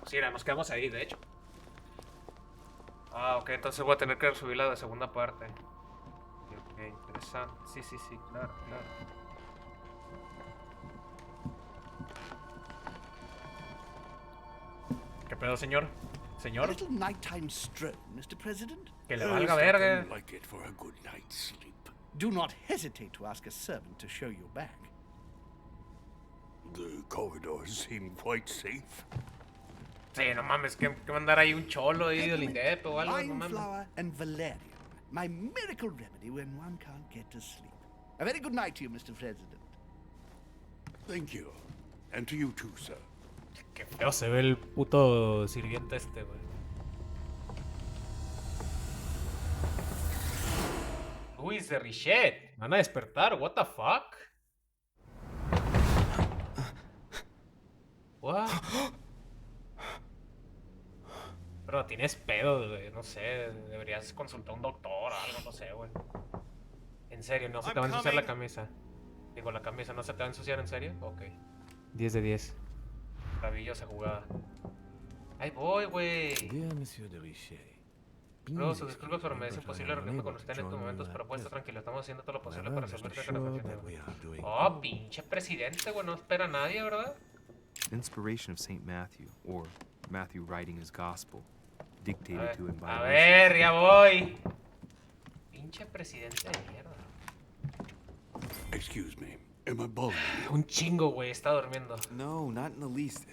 Sí, nos quedamos ahí, de hecho. Ah, ok, entonces voy a tener que subir la segunda parte. Ok, interesante. Sí, sí, sí, claro, claro. ¿Qué pedo, señor? A ¿Señor? little nighttime stroll, Mr. President? Que le valga Is verga. nothing like it for a good night's sleep. Do not hesitate to ask a servant to show you back. The corridors seem quite safe. Sí, no mames, que mandar ahí un cholo ahí del Peppermint, INDEP o algo, no wine mames. flower, and valerian. My miracle remedy when one can't get to sleep. A very good night to you, Mr. President. Thank you. And to you too, sir. Qué feo se ve el puto sirviente este, güey. Luis de Richet. Van a despertar, what the fuck? What? Pero tienes pedo, güey, no sé, deberías consultar a un doctor o algo, no sé, güey. En serio, no se te va a ensuciar la camisa. Digo, la camisa no se te va a ensuciar, ¿en serio? Ok. 10 de 10. Maravillosa jugada. Ahí voy, güey. Dear Monsieur de Richet, Luego sus disculpas, pero me es imposible reunirme con usted en estos momentos, pero puede estar tranquilo, estamos haciendo todo lo posible para resolver esta transacción. Oh, pinche presidente, güey, no espera a nadie, ¿verdad? Inspiration of Saint Matthew, or Matthew writing his gospel, dictated to him by A Lucifer. ver, ya voy. Pinche presidente de mierda. Excuse me. Am I bothering you? Un chingo, güey, está durmiendo. No, not in the least.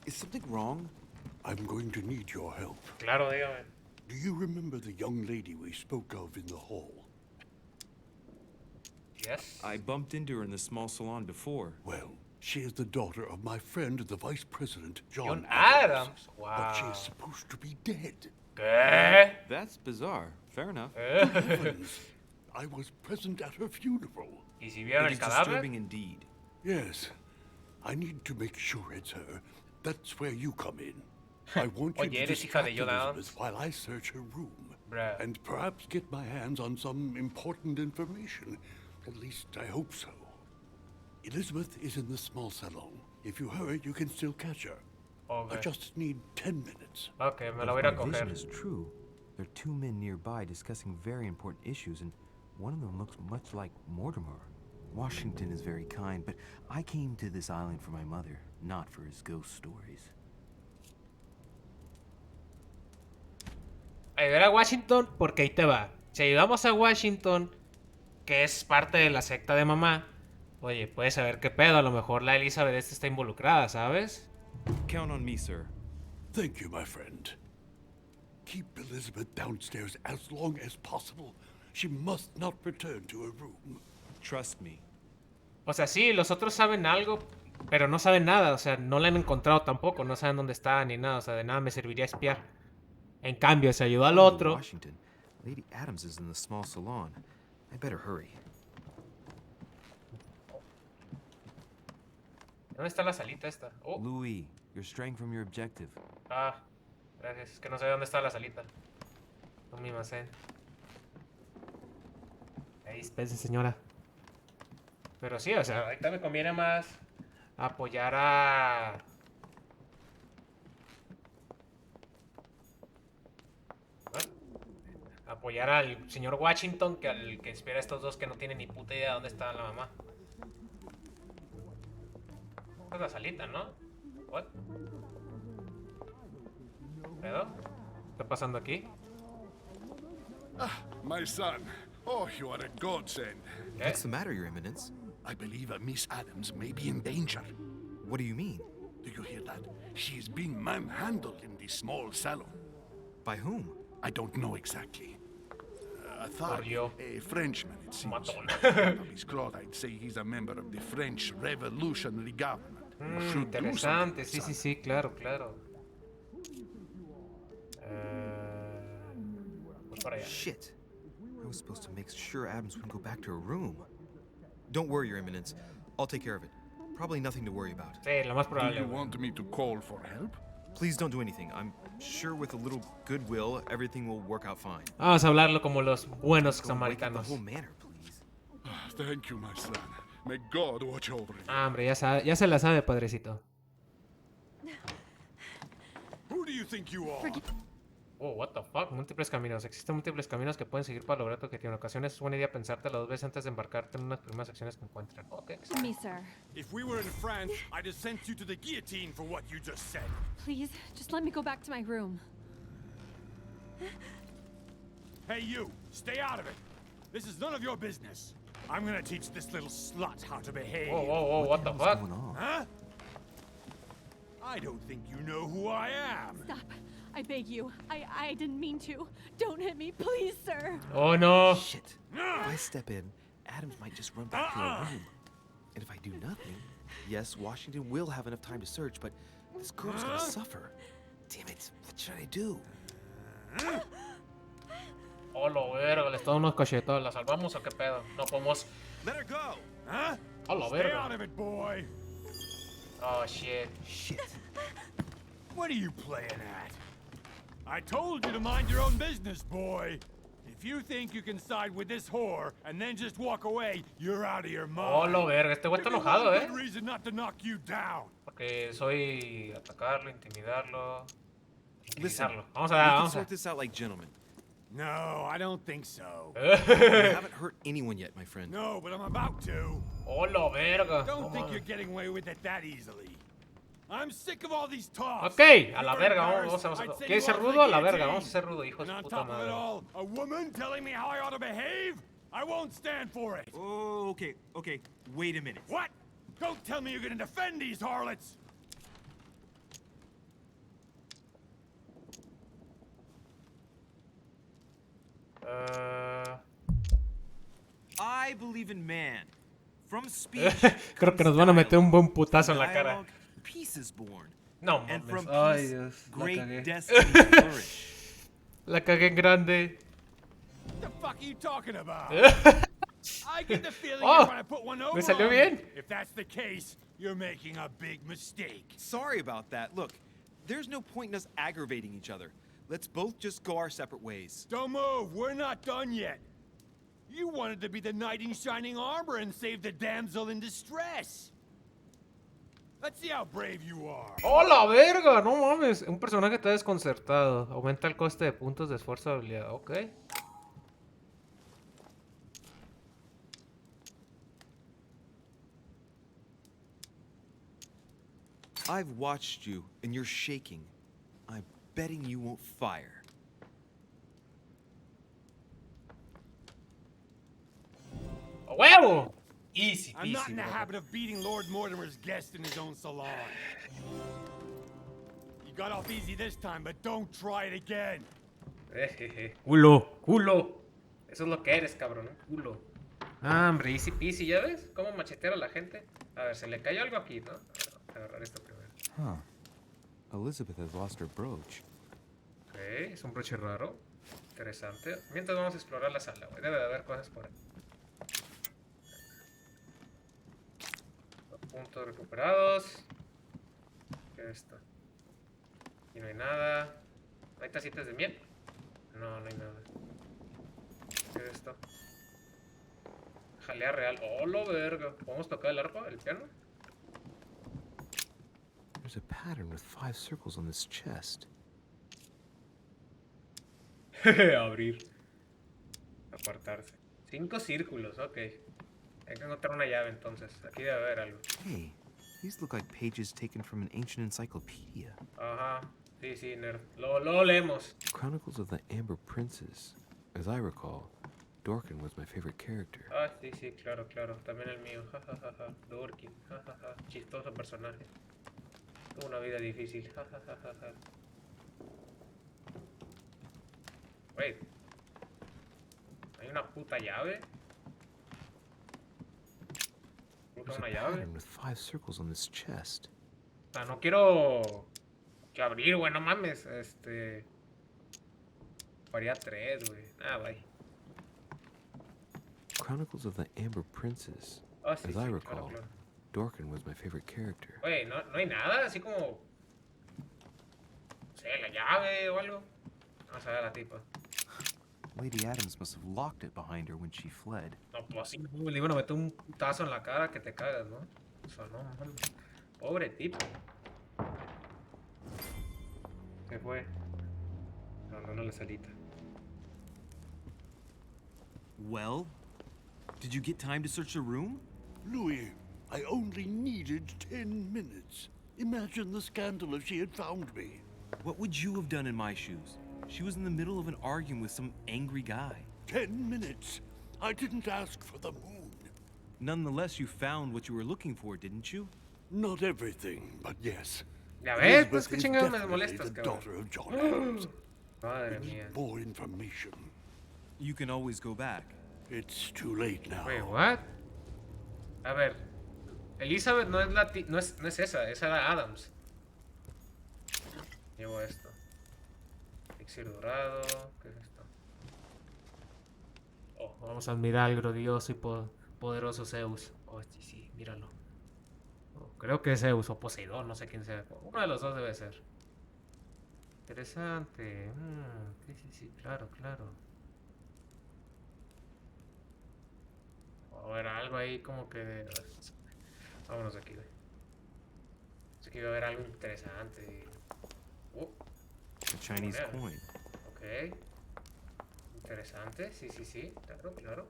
Is something wrong? I'm going to need your help. Claro, dígame. Do you remember the young lady we spoke of in the hall? Yes. I bumped into her in the small salon before. Well, she is the daughter of my friend, the Vice President, John John Adams. Adams. But she Wow. is supposed to be dead. ¿Qué? That's bizarre. Fair enough. Heavens, I was present at her funeral. ¿Y si vieron It el is cadáver? disturbing indeed. Yes. I need to make sure it's her. That's where you come in. I want you Oye, to eres hija de distract John Adams. Elizabeth while I search her room. Bruh. And perhaps get my hands on some important information. At least I hope so. Elizabeth is in the small salon. If you hurry, you can still catch her. I Ok. just need 10 minutes. Ok, me la If voy a ir a my vision coger. is true, there are two men nearby discussing very important issues, and one of them looks much like Mortimer. Washington is very kind, but I came to this island for my mother, not for his ghost stories. Ayudar a Washington porque ahí te va. Si ayudamos a Washington, que es parte de la secta de mamá, oye, puedes saber qué pedo. A lo mejor la Elizabeth esta está involucrada, ¿sabes? Count on me, sir. Thank you, my friend. Keep Elizabeth downstairs as long as possible. She must not return to her room. Trust me. O sea, sí, los otros saben algo, pero no saben nada. O sea, no la han encontrado tampoco. No saben dónde está ni nada. O sea, de nada me serviría espiar. En cambio, si ayuda al According to otro... Washington, Lady Adams is in the small salon. I better hurry. ¿Dónde está la salita esta? Oh, Louis, you're straying from your objective. ah, gracias. Es que no sé dónde está la salita. No me sé. Ahí, espérense, señora. Pero sí, o sea, ahorita me conviene más apoyar a... Apoyar al señor Washington que al que espera a estos dos que no tienen ni puta idea de dónde está la mamá. Esta es la salita, ¿no? What? ¿Pedo? ¿Qué está pasando aquí? My son. Oh, you are a godsend. ¿Qué? What's the matter, Your Eminence? I believe Miss Adams may be in danger. What do you mean? Do you hear that? She is being manhandled in the small salon. By whom? I don't know exactly. A thug, Dios. a Frenchman, it seems. Matón. From his cloth, I'd say he's a member of the French Revolutionary Government. You should do Interesante, something, sí, sí, son. sí, claro, claro. Voy para allá. Shit. I was supposed to make sure Adams wouldn't go back to her room. Don't worry, Your Eminence. I'll take care of it. Probably nothing to worry about. Sí, lo más Do probable. you güey. want me to call for help? Please don't do anything. I'm sure with a little goodwill, everything will work out fine. Vamos a hablarlo como los buenos Go wake up the samaritanos. whole manor, please. Thank you, my son. May God watch over you. Ah, hombre, ya se la sabe, padrecito. do you think you are? Forgive. Oh, what the fuck, múltiples caminos. Existen múltiples caminos que pueden seguir para lograr tu objetivo. En ocasiones es buena idea pensártelo 2 veces antes de embarcarte en unas primeras acciones que encuentran. Ok. Me, sir. If we were in France, I'd have sent you to the guillotine for what you just said. Please, just let me go back to my room. Hey, you, stay out of it. This is none of your business. I'm gonna teach this little slut how to behave. Whoa, whoa, whoa, what the What's fuck? going on? Huh? I don't think you know who I am. Stop. I beg you. I didn't mean to. Don't hit me, please, sir. Oh no. Shit. If I step in, Adams might just run back to her room. And if I do nothing, yes, Washington will have enough time to search, but this girl's gonna suffer. Damn it, what should I do? Oh, lo verga, le está dando unos cachetados. ¿La salvamos o qué pedo? No podemos. Let her go. Huh? Oh, lo Stay verga. out of it, boy. Oh, shit. Shit. What are you playing at? I told you to mind your own business, boy. If you think you can side with this whore and then just walk away, you're out of your mind. Oh, lo verga. Este güey está Give me enojado, one good reason not to knock you down. Porque soy atacarlo, intimidarlo. Listen, Utilizarlo. Vamos we a, can vamos a. sort this out like gentlemen. No, I don't think so. You haven't hurt anyone yet, my friend. No, but I'm about to. Oh, lo verga. Don't No think mames. you're getting away with it that easily. I'm sick of all these talks. Ok, a la If you were verga, embarrassed, vamos a. I'd send ¿Quieres you ser off to the rudo? A la verga, guillotine. vamos a ser rudo, hijo And de on puta top of it madre. all, a woman telling me how I ought to behave? I won't stand for it. Oh, okay. Wait a minute. What? Don't tell me you're gonna defend these harlots. I believe in man. From speech. Creo que nos van a meter un buen putazo en la cara. dialogue, peace is born. No And mames. from Ay, peace, Dios. La great cagué. destinies flourish. La cagué en grande. What the fuck are you talking about? I get the feeling Oh, you're trying to put one over me salió on me. bien. If that's the case, you're making a big mistake. Sorry about that. Look, there's no point in us aggravating each other. Let's both just go our separate ways. Don't move. We're not done yet. You wanted to be the knight in shining armor and save the damsel in distress. Let's see how brave you are. ¡Oh, la verga! No mames. Un personaje está desconcertado. Aumenta el coste de puntos de esfuerzo de habilidad. Ok. I've watched you, and you're shaking. I'm betting you won't fire. ¡A huevo! Easy I'm not peasy. in the bro. habit of beating Lord Mortimer's guest in his own salon. You got off easy this time, but don't try it again. Culo, culo. Eso es lo que eres, cabrón. Culo. Ah, hombre, easy peasy, ¿ya ves? ¿Cómo machetear a la gente? A ver, se le cayó algo aquí, ¿no? Vamos a agarrar esto primero. Huh. Elizabeth has lost her brooch. Ok, es un broche raro. Interesante. Mientras vamos a explorar la sala, güey. Debe de haber cosas por ahí. Los puntos recuperados. ¿Qué es esto? Aquí no hay nada. ¿No hay tacitas de miel? No, no hay nada. ¿Qué es esto? Jalea real. ¡Oh, lo verga! ¿Podemos tocar el arpa, el piano? There's a pattern with 5 circles on this chest. Abrir. Apartarse. 5 círculos, ok. Hay que encontrar una llave entonces. Aquí debe haber algo. Hey, these look like pages taken from an ancient encyclopedia. Ajá. Sí, sí, nerd. Lo leemos. Chronicles of the Amber Princess. As I recall, Dorkin was my favorite character. Ah, sí, sí, claro, claro. También el mío. Ja, ja, ja, ja. Dorkin. Ja, ja, ja. Chistoso personaje. Tuvo una vida difícil. Ja, ja, ja, ja, ja. Wait. ¿Hay una puta llave? ¿Puta There's a una llave? pattern with 5 circles on this chest. O sea, no quiero que abrir, güey, no mames. Haría 3, güey. Ah, bye. Chronicles of the Amber Princess. Ah, sí, As sí, I claro, recall, claro. Dorkin was my favorite character. Güey, no hay nada, así como... No sé, la llave o algo. Vamos a ver a la tipa. Lady Adams must have locked it behind her when she fled. No, pues sí, le iban a meter un putazo en la cara que te cagas, ¿no? O sea, no, mames. Pobre tipo. ¿Qué fue la salita. Well, did you get time to search the room? Louis, I only needed 10 minutes. Imagine the scandal if she had found me. What would you have done in my shoes? She was in the middle of an argument with some angry guy. 10 minutes. I didn't ask for the moon. Nonetheless, you found what you were looking for, didn't you? Not everything, but yes. Ya ves, pues Elizabeth qué is chingados me definitely molestas, the cabrón. daughter of John Adams. Madre I need mía. more information. You can always go back. It's too late now. Wait, what? A ver, Elizabeth no es no es esa era Adams. Llevo esto. Elixir dorado, ¿qué es esto? Oh, vamos a admirar al glorioso y poderoso Zeus. Oh, sí, sí, míralo. Oh, creo que es Zeus o Poseidón, no sé quién sea. Uno de los dos debe ser. Interesante. Sí, sí, sí, claro, claro. A ver, algo ahí como que... Vámonos de aquí, güey. Pensé que iba a haber algo interesante. A Chinese Moneda. coin. Ok. Interesante, sí, sí, sí. Claro, claro.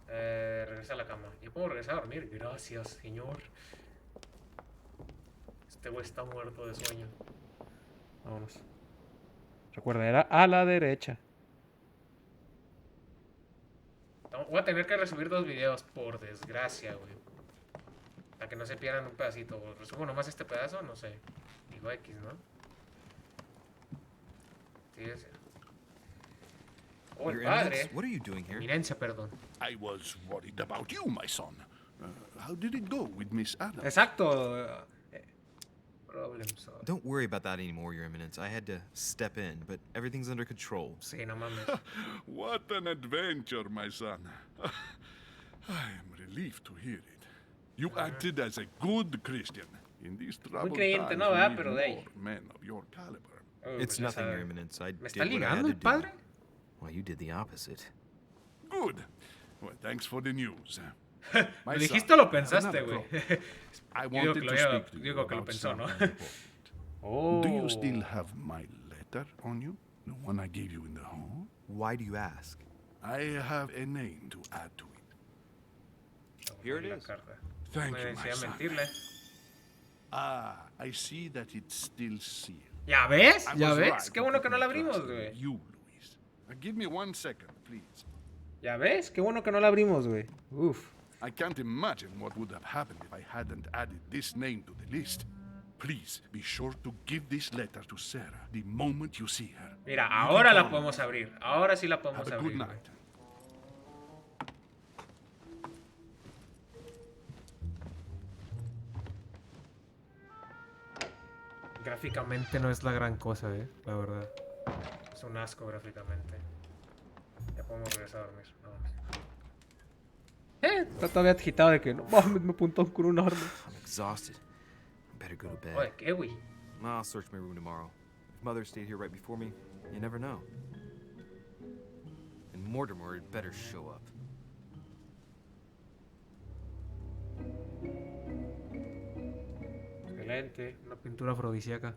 Regresa a la cama. Ya puedo regresar a dormir. Gracias, señor. Este güey está muerto de sueño. Vámonos. Recuerda, era a la derecha. Voy a tener que resubir 2 videos, por desgracia, güey. Para que no se pierdan un pedacito. ¿Resubo nomás este pedazo? No sé. Digo X, ¿no? Sí, ese. Oh, el Your padre. Eminence, what are you doing here? Eminencia, perdón. I was worried about you, my son. How did it go with Miss Adams? Exacto. Problem solved. Don't worry about that anymore, Your Eminence. I had to step in, but everything's under control. Sí, no mames. What an adventure, my son. I am relieved to hear it. You acted as a good Christian. In these troubled creyente, times, no, we ¿verdad? need Pero de ahí. more men of your caliber. Oh, It's ya nothing, sabe. Your Eminence. I ¿Me did está what I had ligando to el do. padre? Well, you did the opposite. Good. Well, thanks for the news. My Lo son, dijiste o lo I have pensaste, another güey. problem. I Yo digo wanted que to lo speak to you digo que lo about pensó, ¿no? something important. Oh. Do you still have my letter on you? The one I gave you in the hall? Why do you ask? I have a name to add to it. Here it La is. carta. Thank Me you, my decía son. mentirle. Ah, I see that it's still sealed. ¿Ya ves? I ¿Ya was ves? right Qué to bueno put que no my la abrimos, trust in güey. You, Luis. Give me 1 second, please. ¿Ya ves? Qué bueno que no la abrimos, güey. Uf. I can't imagine what would have happened if I hadn't added this name to the list. Please be sure to give this letter to Sarah the moment you see her. Mira, You ahora can la call podemos her. abrir. Ahora sí la podemos Have a abrir. good güey. night. Gráficamente no es la gran cosa, la verdad. Es un asco gráficamente. Ya podemos regresar a dormir. Vamos. Está todavía agitado de que no mames, me apuntó con un arma. I'm exhausted. I better go to bed. Oye, ¿qué, güey? I'll search my room tomorrow. If Mother stayed here right before me, you never know. And Mortimer had better show up. Excelente. Una pintura afrodisíaca.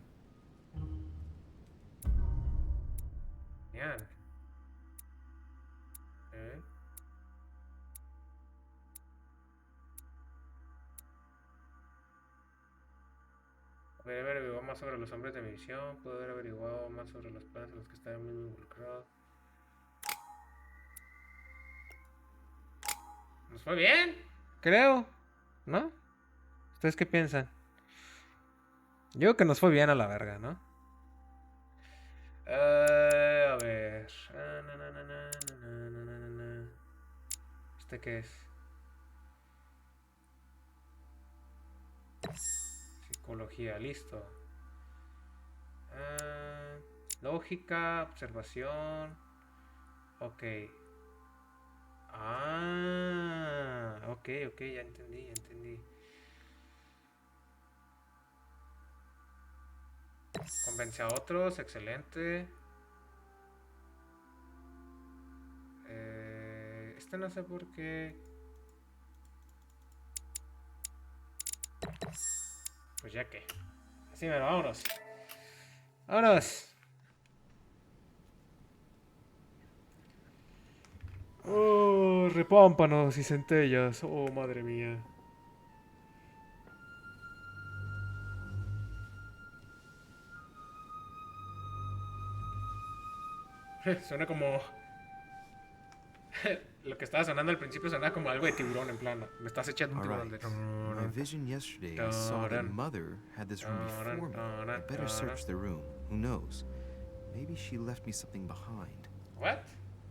Genial. Haber averiguado más sobre los hombres de mi visión. Puedo haber averiguado más sobre los planes en los que estaba muy involucrado. Nos fue bien, creo. ¿No? ¿Ustedes qué piensan? Yo creo que nos fue bien a la verga, ¿no? A ver. ¿Este qué es? Psicología, listo. Lógica, observación. Ok. Ok, ya entendí. Convence a otros, excelente. Este no sé por qué. Pues ya que. Así, bueno, vámonos. ¡Vámonos! Oh, repámpanos y centellas. Oh, madre mía. Suena como... Lo que estaba sonando al principio sonaba como algo de tiburón, en plan, me estás echando un All tiburón right. de... In my vision yesterday, I saw that Mother had this room before me. I better search the room. Who knows? Maybe she left me something behind. ¿What?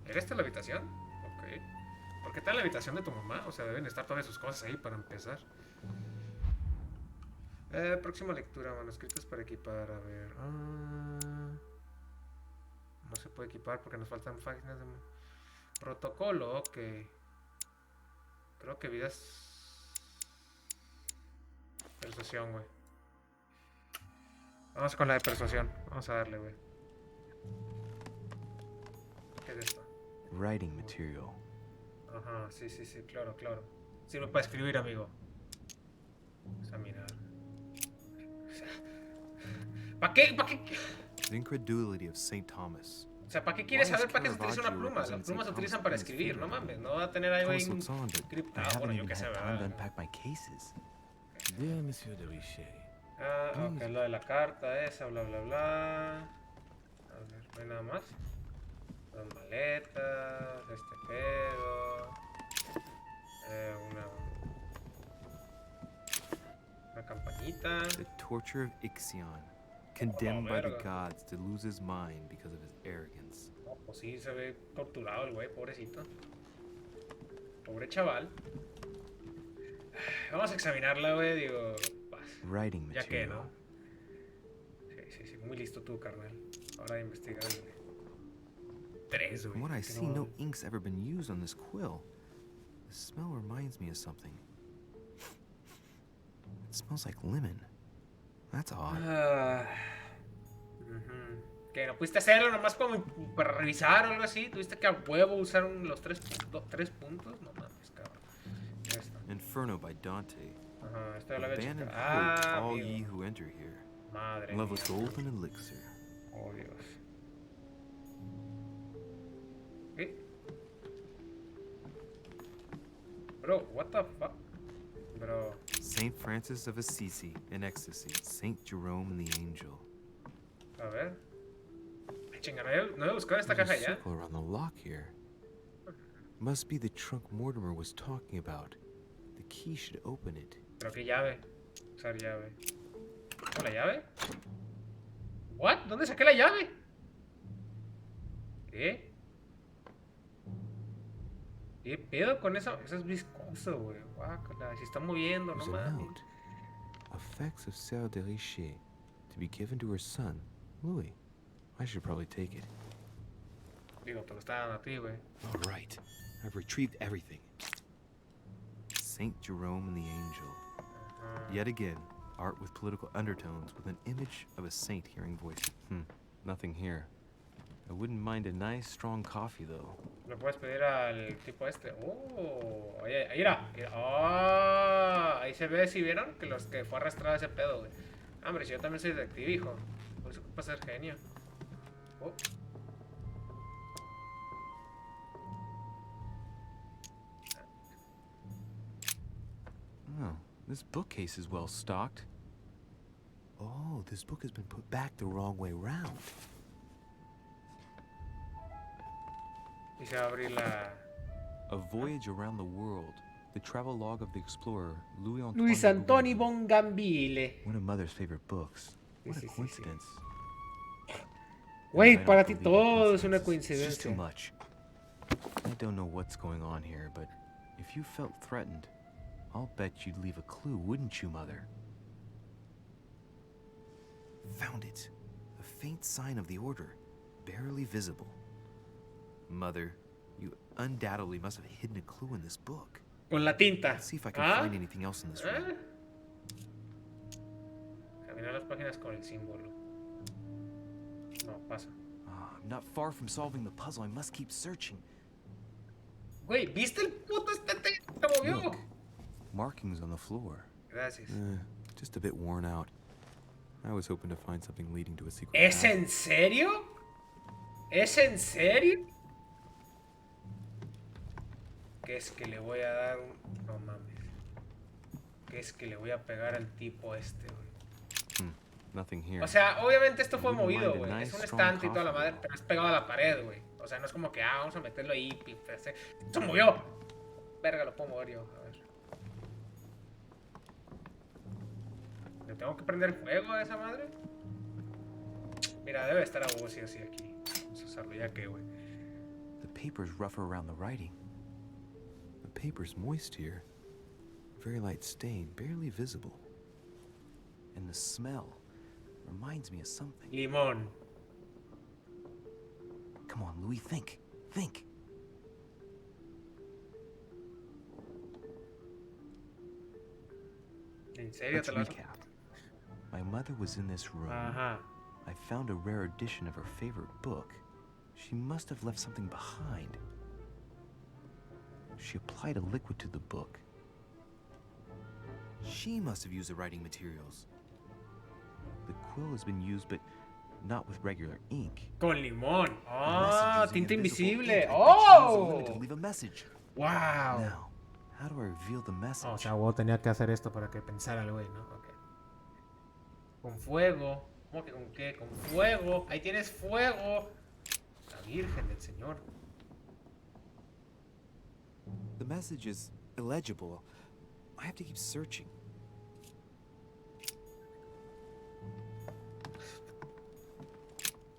¿Era esta la habitación? Ok. ¿Por qué está en la habitación de tu mamá? O sea, deben estar todas sus cosas ahí para empezar. Próxima lectura, manuscritos para equipar. A ver. No se puede equipar porque nos faltan páginas de... Protocolo, ok. Creo que vidas... Persuasión, güey. Vamos con la de persuasión. Vamos a darle, güey. ¿Qué es esto? Writing material. Ajá, sí, claro. Sirve para escribir, amigo. Vamos a mirar. ¿Para qué? The incredulity of St. Thomas. O sea, ¿para qué quieres saber para qué se utiliza una pluma? Las plumas se utilizan para escribir, no mames. No va a tener ahí Thomas un looks on, but I criptado, haven't bueno, yo even qué sé, had time to ¿verdad? unpack my cases. Dear Monsieur de Richet, Ah, ok, lo de la carta esa, bla, bla, bla. A ver, no hay nada más. Las maletas, este pedo. Una campanita. The torture of Ixion, condemned by the verga. gods to lose his mind because of his arrogance. No, pues sí, se ve torturado el güey, pobrecito. Pobre chaval. Vamos a examinarla, güey, digo. Pues, Writing ya que, material. ¿no? Sí, muy listo tú, carnal. Ahora de investigar, güey. 3, güey. From what I que see, no- no ink's ever been used on this quill. The smell reminds me of something. It smells like lemon. That's odd. Ah, que no pudiste hacerlo nomás como para revisar o algo así. Tuviste que a huevo usar los 3 puntos. No mames, cabrón. Ya está. Inferno by Dante. Ajá, esto ya lo había Abandon checado. hope, Ah, all amigo. ye who enter here. Madre Love a mía. golden elixir. Oh, Dios. ¿Qué? Bro, what the fuck? Bro. Saint Francis of Assisi in ecstasy. Saint Jerome and the angel. A ver. Ay, chinga, no he buscado esta There's a caja ya. circle around the lock here. Must be the trunk Mortimer was talking about. The key should open it. Pero qué llave. Usar llave. ¿Cómo la llave? ¿What? ¿Dónde saqué la llave? ¿Qué? ¿Qué pedo con eso? Eso es viscoso, güey. Guácala. Se está moviendo, no There's a mames. note. Effects of Sœur de Richet to be given to her son, Louis. I should probably take it. Digo, te lo está dando a ti, güey. All right. I've retrieved everything. Saint Jerome and the angel. Yet again, art with political undertones with an image of a saint hearing voices. Nothing here. I wouldn't mind a nice strong coffee though. Le puedes pedir al tipo este. Oh, oye, ahí mira. Oh, ahí se ve, si vieron, que los que fue arrastrado ese pedo, güey. Ah, hombre, si yo también soy detective, hijo. Por eso ocupa ser genio. Oh. Oh, this bookcase is well stocked. Oh, this book has been put back the wrong way round. Y se va a abrir la... A Voyage Around the World. The travel log of the explorer Louis Antoine. Luis de Antoni Bougainville. Bongambile. One of Mother's favorite books. What Sí, a sí, sí, sí. coincidence. Güey, I don't para ti believe in todo es una coincidences. It's just too coincidencia. much. I don't know what's going on here, but if you felt threatened, I'll bet you'd leave a clue, wouldn't you, Mother? Found it. A faint sign of the order, barely visible. Mother, you undoubtedly must have hidden a clue in this book. Con la tinta. Let's see if I can ¿Ah? find anything else in this room. ¿Eh? Caminar las páginas con el símbolo. No, pasa. I'm not far from solving the puzzle. I must keep searching. Güey, ¿viste el puto este te movió? Look, markings on the floor. Gracias. Just a bit worn out. I was hoping to find something leading to a secret ¿Es path. en serio? ¿Es en serio? que es que le voy a dar un... No mames. Que es que le voy a pegar al tipo este, güey. Nothing here. O sea, obviamente esto fue Wouldn't movido, mind a güey. nice, Es un strong estante y toda la coffee. madre, pero es pegado a la pared, güey. O sea, no es como que, vamos a meterlo ahí. Se movió. Verga, lo puedo mover yo. A ver. ¿Le tengo que prender fuego a esa madre? Mira, debe estar a vos sí o sí aquí. Vamos a usarlo ya que, güey. The paper's rougher around the writing. The paper's moist here. Very light stain, barely visible. And the smell reminds me of something. Limón. Come on, Louis, think. Think. ¿En serio Let's te lo vas a- recap. My mother was in this room. Ajá. I found a rare edition of her favorite book. She must have left something behind. She applied a liquid to the book. She must have used the writing materials. The quill has been used, but not with regular ink. Con limón. The Ah, message using tinta invisible invisible. ink. I bet she used the limit to Oh. leave a message. Wow. Now, how do I reveal the message? O sea, vos tenía que hacer esto para que pensara el güey, ¿no? Ok. Con fuego. ¿Cómo que con qué? Con fuego. Ahí tienes fuego. La Virgen del Señor. The message is illegible. I have to keep searching.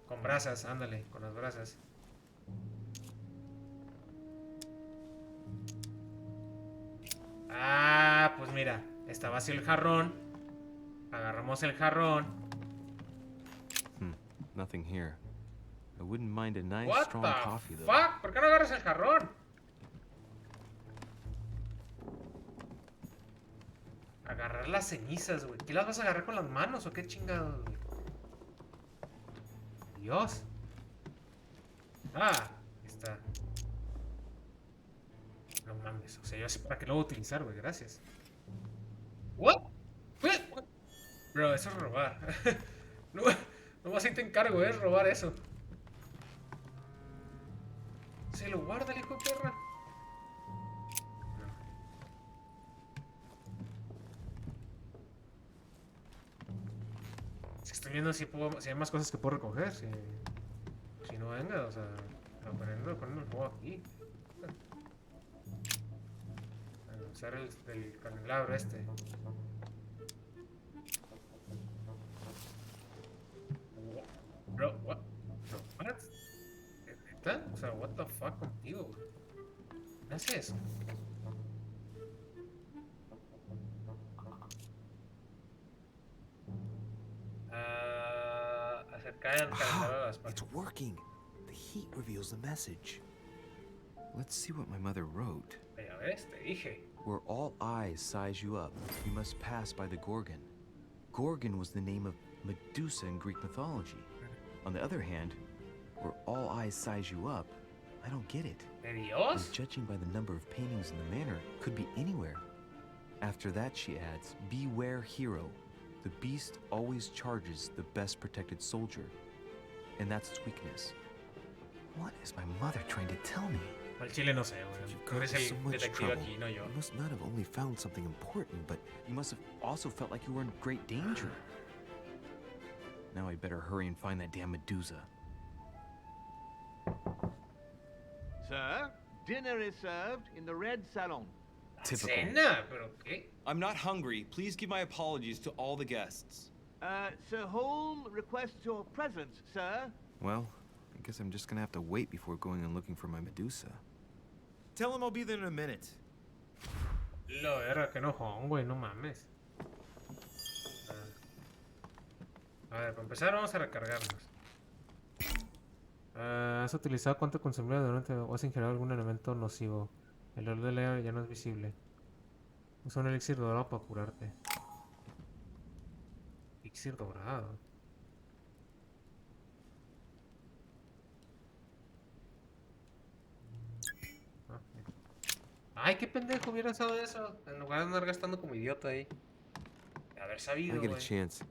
Con brasas, ándale, con las brasas. Ah, pues mira, está vacío el jarrón. Agarramos el jarrón. Nothing here. I wouldn't mind a nice, What strong the coffee, though. fuck? ¿Por qué no agarras el jarrón? Agarrar las cenizas, güey. ¿Qué las vas a agarrar con las manos o qué chingados, güey? Dios. Ah, ahí está. No mames, o sea, yo sé para qué lo voy a utilizar, güey, gracias. What? What? Bro, eso es robar. No, no más ahí te encargo, es robar eso. Se lo guarda el hijo de perra. Si estoy viendo si, si hay más cosas que puedo recoger. Si no, venga, o sea, poniendo el juego aquí. A usar el candelabro este. Bro, what? Bro, what? ¿Neta? O sea, what the fuck contigo, güey. ¿Qué haces? Acercar el candelabro a las Ah, it's patas. working. The heat reveals the message. Let's see what my mother wrote. Ya ves, te dije. Where all eyes size you up, you must pass by the Gorgon. Gorgon was the name of Medusa in Greek mythology. On the other hand, where all eyes size you up, I don't get it. ¿De And Dios? judging by the number of paintings in the manor, could be anywhere. After that, she adds, beware hero. The beast always charges the best protected soldier. And that's its weakness. What is my mother trying to tell me? Al chile no sé, güey. You've Tú got eres into so el much detective trouble. aquí, no yo. You must not have only found something important, but You must have also felt like you were in great danger. Now I better hurry and find that damn Medusa. Sir, dinner is served in the red salon. Typical. Cena, pero qué. I'm not hungry. Please give my apologies to all the guests. Sir Holm requests your presence, sir. Well, I guess I'm just gonna have to wait before going and looking for my Medusa. tell him I'll be there in a minute. Lo verga, que enojón, güey, no mames. A ver, para empezar vamos a recargarnos. ¿Has utilizado cuánto consumido durante o has ingerido algún elemento nocivo? El olor del aire ya no es visible. Usa un elixir dorado para curarte. Elixir dorado. Ah, mira. Ay, qué pendejo hubiera usado eso. En lugar de andar gastando como idiota ahí. De haber If I sabido, get a güey. chance,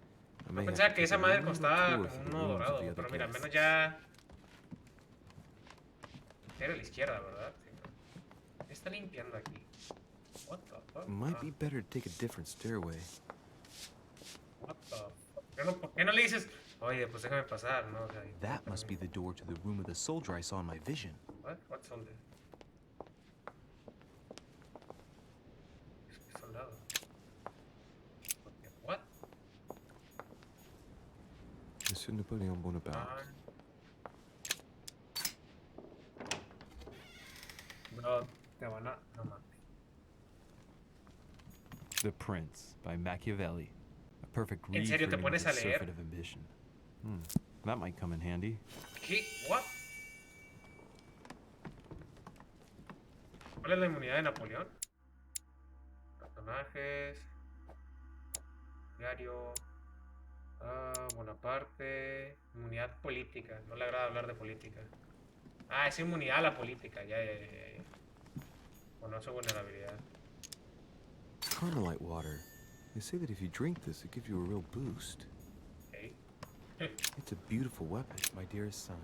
I may Yo have pensaba to que take esa a madre little costaba tour como through the uno rooms of dorado, the other pero mira, al menos guests. ya... Era a la izquierda, ¿verdad? Sí, está limpiando aquí? What the fuck? Might be better to take a different stairway. What the fuck? ¿Por qué no le dices, oye, pues déjame pasar, no? O sea, That must be the door to the room of the soldier I saw in my vision. What? What soldier? ¿Qué soldado? What? Monsieur Napoleon Bonaparte. Bro, te van a... No mames. The Prince by Machiavelli. A perfect ¿En read serio for te anyone with pones a a leer? surfeit of ambition. That might come in handy. ¿Qué? What? ¿Cuál es la inmunidad de Napoleón? Personajes. Diario. Bonaparte. Inmunidad política. No le agrada hablar de política. Ah, es inmunidad a la política. Ya. Bueno, su vulnerabilidad. Carmelite water. They say that if you drink this, it gives you a real boost. Okay. It's a beautiful weapon, my dearest son.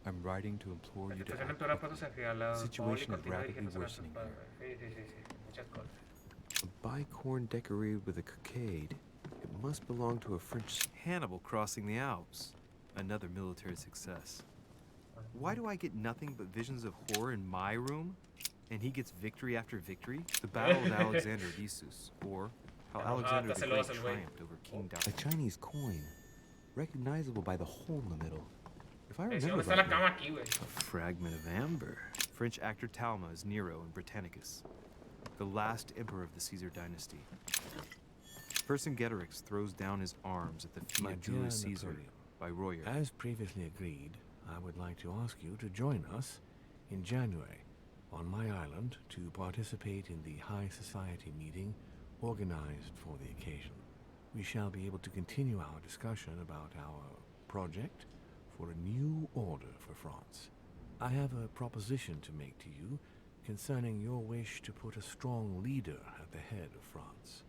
I'm writing to implore you to Situación act empeora quickly. pasos hacia la Situation is continúa rapidly dirigiéndose a la worsening espada. here. Sí. Muchas cosas. A bicorn decorated with a cockade. It must belong to a French... Hannibal crossing the Alps. Another military success. Why do I get nothing but visions of horror in my room? And he gets victory after victory? The Battle of Alexander of Issus, or how Alexander the Great triumphed over King Dario. A Chinese coin, recognizable by the hole in the middle. If I remember ¿Dónde está la rightly, cama aquí, güey? a fragment of amber. French actor Talma is Nero in Britannicus, the last emperor of the Caesar dynasty. Vercingetorix throws down his arms at the feet My of dear Julius Caesar Napoleon, by Royer. As previously agreed, I would like to ask you to join us in January on my island to participate in the High Society meeting organized for the occasion. We shall be able to continue our discussion about our project for a new order for France. I have a proposition to make to you concerning your wish to put a strong leader at the head of France.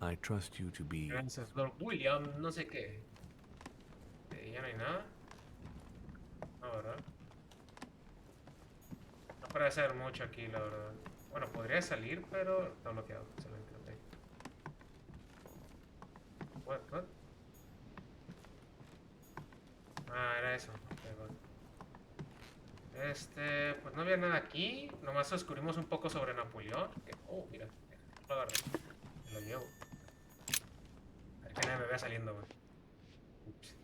I trust you to be... Vencedor William, no sé qué. Ya no hay nada. No, ¿verdad? No parece haber mucho aquí, la verdad. Bueno, podría salir, pero está bloqueado. Excelente, ok. What? Ah, era eso. Okay, vale. Pues no había nada aquí. Nomás descubrimos un poco sobre Napoleón. Oh, mira. Lo agarré. Me lo llevo. A ver que nadie me vea saliendo, güey. Ups.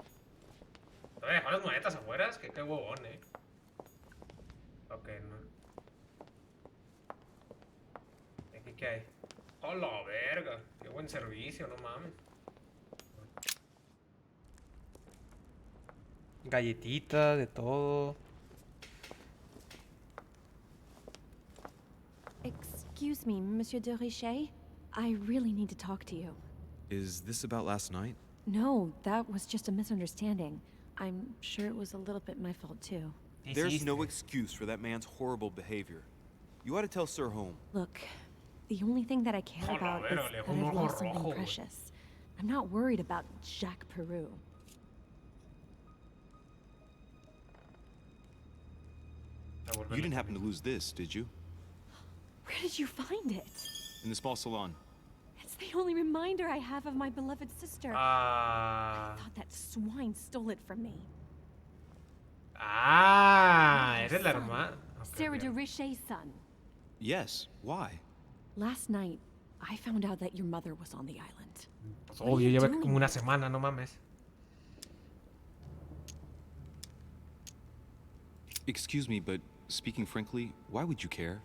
¿Te voy a dejar las monedas afuera? Es que qué huevón, Ok, no. ¿Y aquí qué hay? ¡Oh, la verga! ¡Qué buen servicio, no mames! Galletita, de todo. Excuse me, Monsieur de Richet. I really need to talk to you. Is this about last night? No, that was just a misunderstanding. I'm sure it was a little bit my fault, too. There's no excuse for that man's horrible behavior. You ought to tell Sir Home. Look, the only thing that I care about is that I've lost something precious. I'm not worried about Jacques Peru. You didn't happen to lose this, did you? Where did you find it? In the small salon. It's the only reminder I have of my beloved sister. I thought that swine stole it from me. Eres la hermana. Sarah de Richet's son. Yes, why? Last night, I found out that your mother was on the island. Pues obvio, lleva como una semana, no mames. Excuse me, but speaking frankly, why would you care?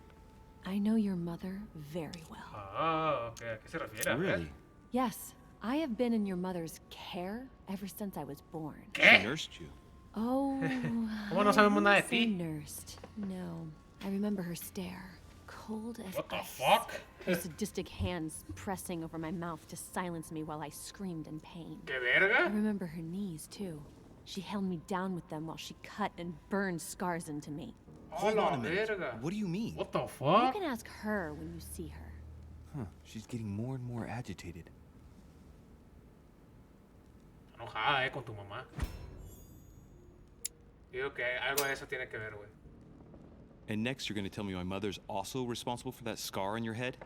I know your mother very well. Ok, ¿a qué se refiere? Really? Yes, I have been in your mother's care ever since I was born. She nursed you. Oh, ¿Cómo no sabemos nada de I wouldn't ti? say nursed. No, I remember her stare, cold as What the ice. fuck? Her sadistic hands pressing over my mouth to silence me while I screamed in pain. ¿Qué I verga? remember her knees too. She held me down with them while she cut and burned scars into me. Oh, la verga. What do you mean? What the You fuck? can ask her when you see her. Huh, she's getting more and more agitated. Enojada, con tu mamá. Digo que algo de eso tiene que ver, güey. And next you're gonna tell me my mother's also responsible for that scar on your head?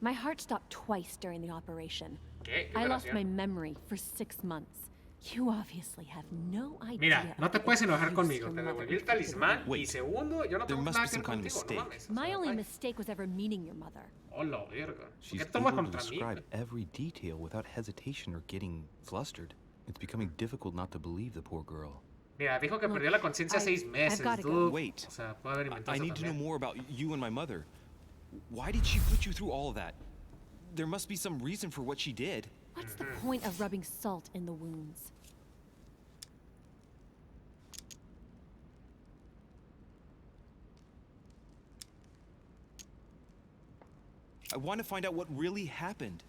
My heart stopped twice during the operation. ¿Qué? ¿Qué I lost operación? my memory for 6 months. You obviously have no idea. Mira, no te of puedes the enojar abuse conmigo. your Te mother devolví el inflicted on talismán. me. Y segundo, yo no There tengo must nada be que some ver kind of contigo. No mistake. mames. O My sea, only ay. mistake was ever meeting your mother. Oh, la verga. ¿Por She's qué tomas able to contra mí? describe every detail without hesitation or getting flustered. It's becoming difficult not to believe the poor girl. Mira, dijo que Look, perdió la conciencia I've 6 meses, gotta go. dude. Wait. O sea, puede haber inventado I eso need to know también. more about you and my mother. Why did she put you through all of that? There must be some reason for what she did. What's the point of rubbing salt in the wounds? I want to find out what really happened.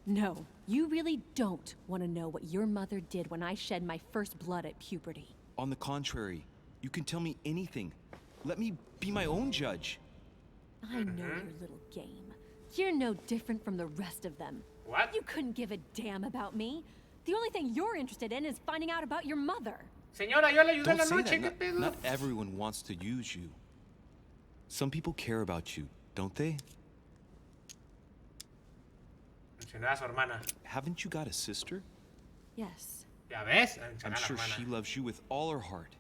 No, you really don't want to know what your mother did when I shed my first blood at puberty. On the contrary, you can tell me anything. Let me be my own judge. I know your little game. You're no different from the rest of them. What? You couldn't give a damn about me. The only thing you're interested in is finding out about your mother. Señora, yo le ayudé en Don't la say noche. ¿Qué that. pedo? Not everyone wants to use you. Some people care about you, don't they? Mencioné a su hermana. Haven't you got a sister? Yes, ¿Ya ves? Mencioné I'm a la sure hermana. she loves you with all her heart.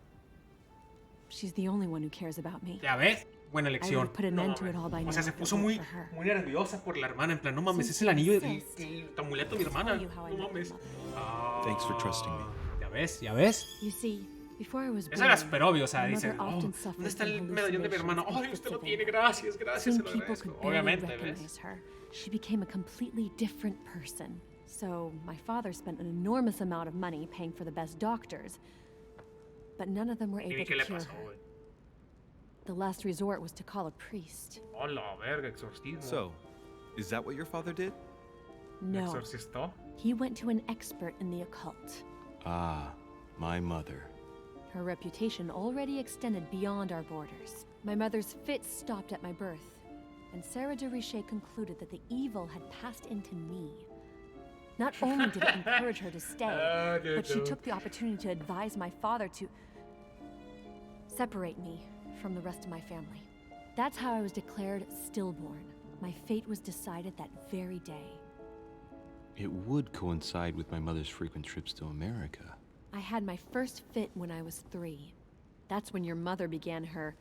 she's the only one who cares about me. ¿Ya ves? Buena I elección. would've put an No end to mames. it all by O now sea, se if it puso weren't muy, for her. muy nerviosa por la hermana. En plan, no mames, es Since el you anillo, insist, el amuleto de mi hermana. tell you how I No met your mames. mother. Ah, Thanks for trusting me. ¿Ya ves? ¿Ya ves? You see, before I was Eso era born, súper obvio, o sea, my dicen, mother oh, often suffered ¿dónde está el from medallón de mi hermano? hallucinations Ay, and usted lo fits of tiene, anger. gracias, gracias, se Soon lo people agradezco. could barely Obviamente, recognize ¿ves? her. She became a completely different person. So my father spent an enormous amount of money paying for the best doctors, but none of them were ¿Y able qué to le cure pasó, her. güey? The last resort was to call a priest. Oh, la verga, exorcismo. So, is that what your father did? No, ¿Exorcistó? he went to an expert in the occult. Ah, my mother. Her reputation already extended beyond our borders. My mother's fits stopped at my birth, and Sarah de Richet concluded that the evil had passed into me. Not only did it encourage her to stay, but she took the opportunity to advise my father to separate me from the rest of my family. That's how I was declared stillborn. My fate was decided that very day. It would coincide with my mother's frequent trips to America. I had my first fit when I was 3. That's when your mother began her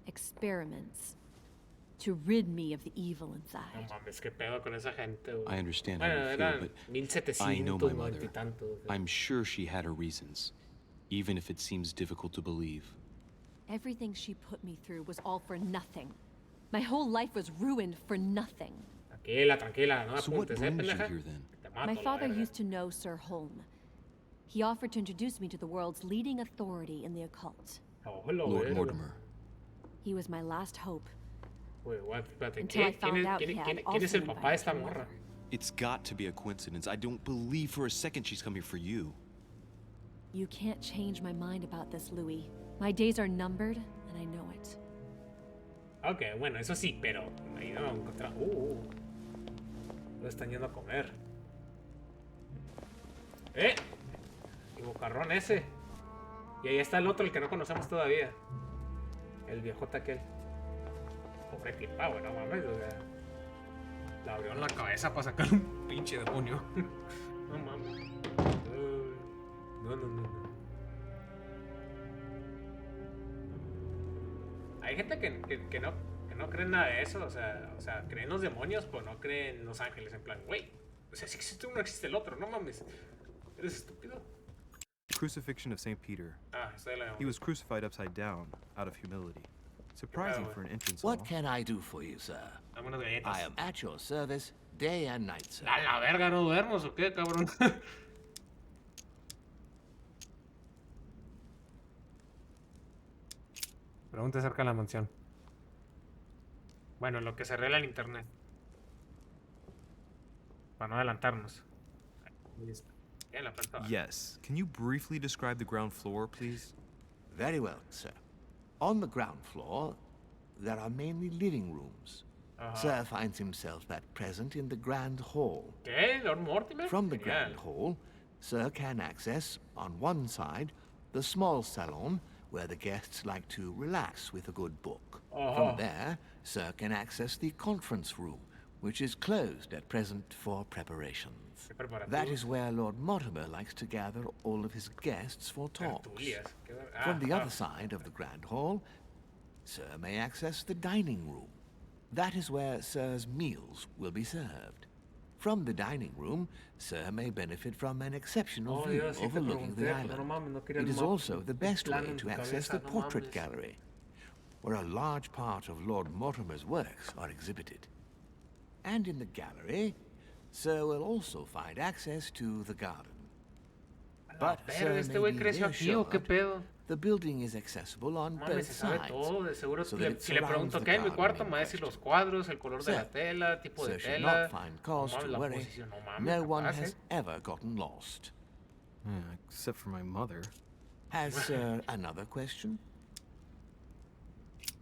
experiments to rid me of the evil No inside. mames, qué pedo con esa gente, güey. I understand how Bueno, you feel, eran but 1700, I know my mother. 90 y tantos. I'm sure she had her reasons, even if it seems difficult to believe. Everything she put me through was all for nothing. My whole life was ruined for nothing. Tranquila, tranquila, no So what apuntes, brings you pendeja? here then? Te mato, My la father verga. used to know Sir Holm. He offered to introduce me to the world's leading authority in the occult. Oh, la Lord verga. Mortimer. He was my last hope. Güey, what? Espérate, Until I ¿quién, found es, out quién, he had quién, quién es also el papá de invited esta your morra? mother. It's got to be a coincidence. I don't believe for a second she's come here for you. You can't change my mind about this, Louis. My days are numbered, and I know it. Ok, bueno, eso sí, pero ahí no vamos a encontrar. Lo están yendo a comer. Y bocarrón ese. Y ahí está el otro, el que no conocemos todavía. El viejote aquel. Pobre tipa, güey, no mames, o sea. Le abrió en la cabeza para sacar un pinche demonio. No mames. No. Hay gente que no cree en nada de eso, o sea, creen en los demonios, pero no creen en los ángeles, en plan, güey, o sea, si existe uno, existe el otro, no mames, eres estúpido. Crucifixion of St. Peter. Ah, estoy de la... He was crucified upside down, out of humility. Surprising for an entrance hall. What can I do for you, sir? Dame unas galletas. I am at your service day and night, sir. A la verga, ¿no duermos o qué, cabrón? Pregunta acerca de la mansión. Bueno, lo que se arregla en internet. Para no adelantarnos. Listo. Ya en la planta baja. Yes. Can you briefly describe the ground floor, please? Very well, sir. On the ground floor, there are mainly living rooms. Sir finds himself at present in the Grand Hall. ¿Qué? ¿Lord Mortimer? From the Genial. Grand Hall, Sir can access, on one side, the small salon, where the guests like to relax with a good book. From there, Sir can access the conference room, which is closed at present for preparations. That is where Lord Mortimer likes to gather all of his guests for talks. From the other side of the Grand Hall, Sir may access the dining room. That is where Sir's meals will be served. From the dining room, Sir may benefit from an exceptional view overlooking the island. It is also the best way to access the portrait gallery, where a large part of Lord Mortimer's works are exhibited. And in the gallery, Sir will also find access to the garden. But Sir may be reassured the building is accessible on both sides. So that Si le pregunto qué en mi cuarto, me va a decir los cuadros, el color de la tela, tipo de Sir should tela. not find cause No to mames, la worry. posición, no mames, No one capaz, has ever gotten lost. Except for my mother. Has Sir another question?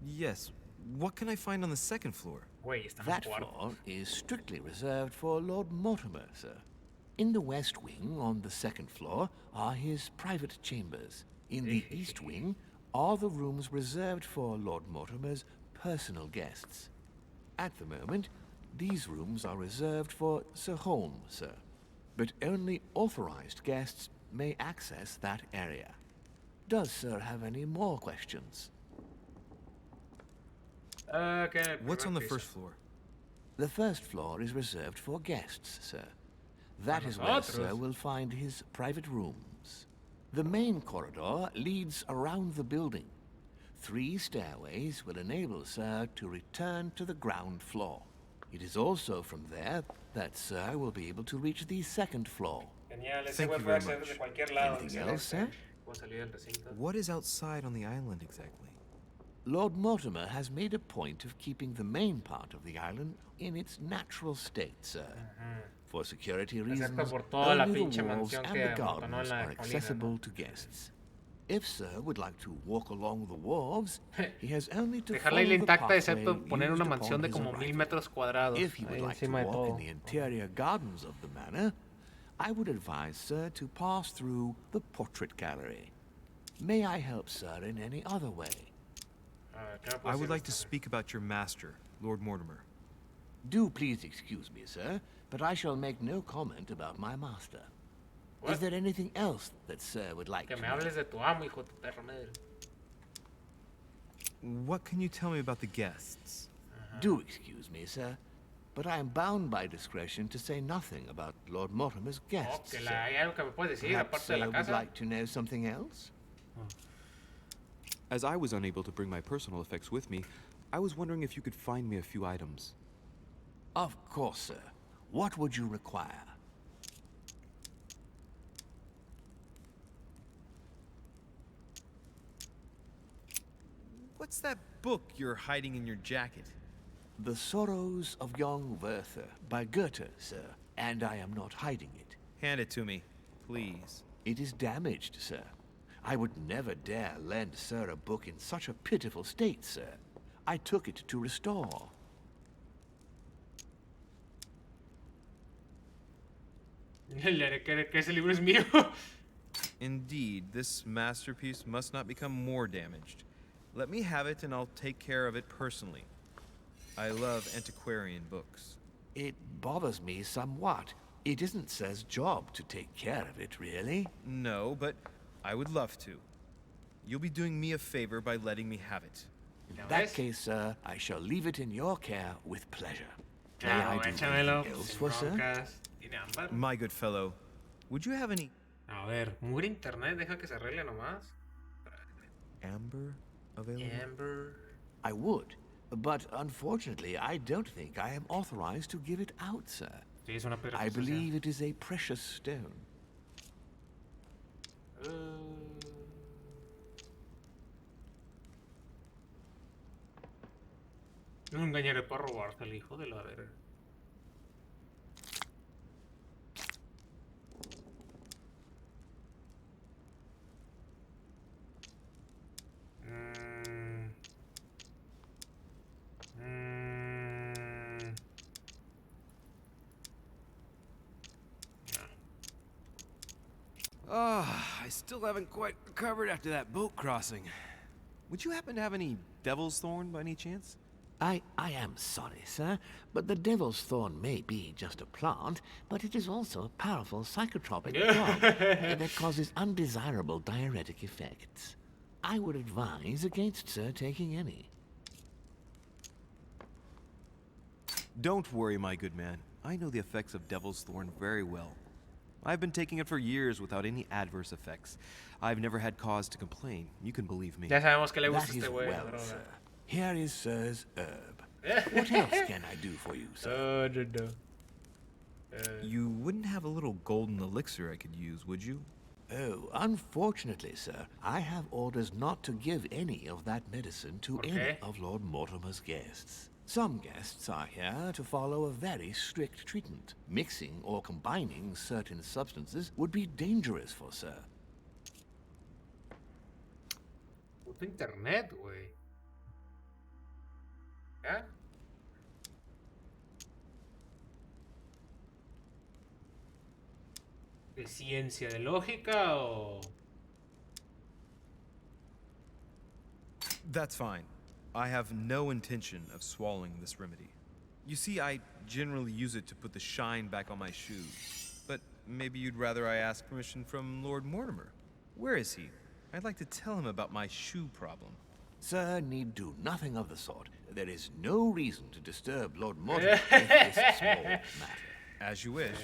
Yes. What can I find on the second floor? Güey, está en That el cuarto. floor is strictly reserved for Lord Mortimer, sir. In the west wing, on the second floor, are his private chambers. In the east wing are the rooms reserved for Lord Mortimer's personal guests. At the moment, these rooms are reserved for Sir Holm, sir. But only authorized guests may access that area. Does Sir have any more questions? What's on the first floor? The first floor is reserved for guests, sir. That is where Sir will find his private rooms. The main corridor leads around the building. 3 stairways will enable Sir to return to the ground floor. It is also from there that Sir will be able to reach the second floor. Genial, ese Thank güey you puede very acceder much. de cualquier lado. Anything excelente. else, sir? Puedo salir del recinto. What is outside on the island exactly? Lord Mortimer has made a point of keeping the main part of the island in its natural state, sir. For security reasons, por toda la only pinche the walls mansión and que the amontonó en gardens la are colina, accessible ¿no? to guests. If Sir would like to walk along the wharves, he has only to Dejar la follow isla the intacta pathway excepto poner used una upon mansión de his como 1000 arrival. metros cuadrados. If he would ahí like to encima de walk todo. in the interior gardens of the manor, I would advise Sir to pass through the portrait gallery. May I help Sir in any other way? I would like to speak about your master, Lord Mortimer. Do please excuse me, sir, but I shall make no comment about my master. What? Is there anything else that Sir would like Que to me know? hables de tu amo, hijo de tu perra madre. What can you tell me about the guests? Do excuse me, sir, but I am bound by discretion to say nothing about Lord Mortimer's Oh, guests, que sir. la, hay algo que me puedes decir, Perhaps aparte de Sir la would casa. like to know something else? As I was unable to bring my personal effects with me, I was wondering if you could find me a few items. Of course, sir. What would you require? What's that book you're hiding in your jacket? The Sorrows of Young Werther by Goethe, sir, and I am not hiding it. Hand it to me, please. It is damaged, sir. I would never dare lend Sir a book in such a pitiful state, sir. I took it to restore. Le haré creer que ese libro es mío. Indeed, this masterpiece must not become more damaged. Let me have it and I'll take care of it personally. I love antiquarian books. It bothers me somewhat. It isn't Sir's job to take care of it, really. No, but I would love to. You'll be doing me a favor by letting me have it. In ¿Ya that ves? case, sir, I shall leave it in your care with pleasure. May Claro, I do échamelo. anything else Sin for Sir? broncas. Tiene ámbar. My good fellow, would you have any A ver, mugre internet, deja que se arregle nomás. amber available? Amber. I would, but unfortunately, I don't think I am authorized to give it out, sir. Sí, es una piedra I preciosa. believe it is a precious stone. No engañaré para robarte el hijo de la verga. Mm. Mm. Ah, I still haven't quite recovered after that boat crossing. Would you happen to have any Devil's Thorn by any chance? I am sorry, sir, but the Devil's Thorn may be just a plant, but it is also a powerful psychotropic drug that causes undesirable diuretic effects. I would advise against, sir, taking any. Don't worry, my good man. I know the effects of Devil's Thorn very well. I've been taking it for years without any adverse effects. I've never had cause to complain. You can believe me. Ya sabemos que le gusta That este is güey la well, droga. sir. Here is sir's herb. What else can I do for you, sir? No. You wouldn't have a little golden elixir I could use, would you? Oh, unfortunately, sir, I have orders not to give any of that medicine to any of Lord Mortimer's guests. Some guests are here to follow a very strict treatment. Mixing or combining certain substances would be dangerous for sir. Puto internet, güey. ¿Ya? ¿De ciencia, de lógica o...? That's fine. I have no intention of swallowing this remedy. You see, I generally use it to put the shine back on my shoes. But maybe you'd rather I ask permission from Lord Mortimer. Where is he? I'd like to tell him about my shoe problem. Sir need do nothing of the sort. There is no reason to disturb Lord Mortimer with this small matter. As you wish.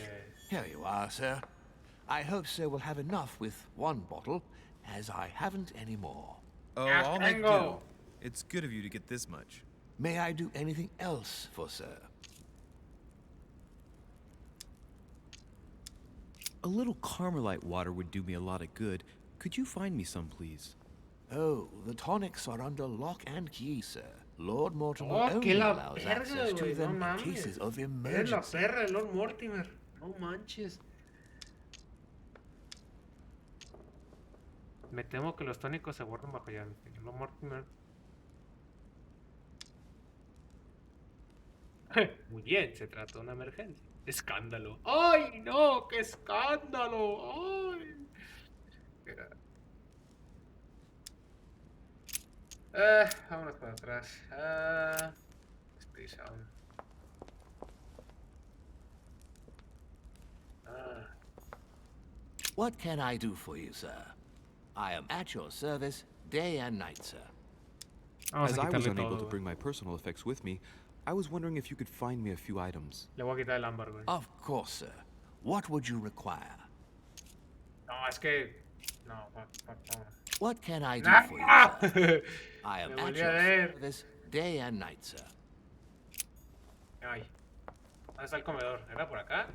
Here you are, sir. I hope sir will have enough with one bottle, as I haven't any more. Oh, I'll make do. It's good of you to get this much. May I do anything else for sir? A little Carmelite water would do me a lot of good. Could you find me some, please? Oh, the tonics are under lock and key, sir. Lord Mortimer Oh, only que la allows verga, access to güey, no them in mames. cases of Eres la emergency. perra de Lord Mortimer. No manches. Me temo que los tónicos se guardan bajo llave. Lord Mortimer. Muy bien, se trata de una emergencia. Escándalo. ¡Ay, no! ¡Qué escándalo! ¡Ay! Espera. Vámonos para atrás. Space Sound. What can I do for you, sir? I am at your service day and night, sir. As I was unable to bring my personal effects with me, I was wondering if you could find me a few items. Le voy a quitar el ámbar, güey. Of course, sir. What would you require? No, es que... No, What can I do for you, sir? I am at your service day and night, sir. Ay. ¿Dónde está el comedor? ¿Era por acá?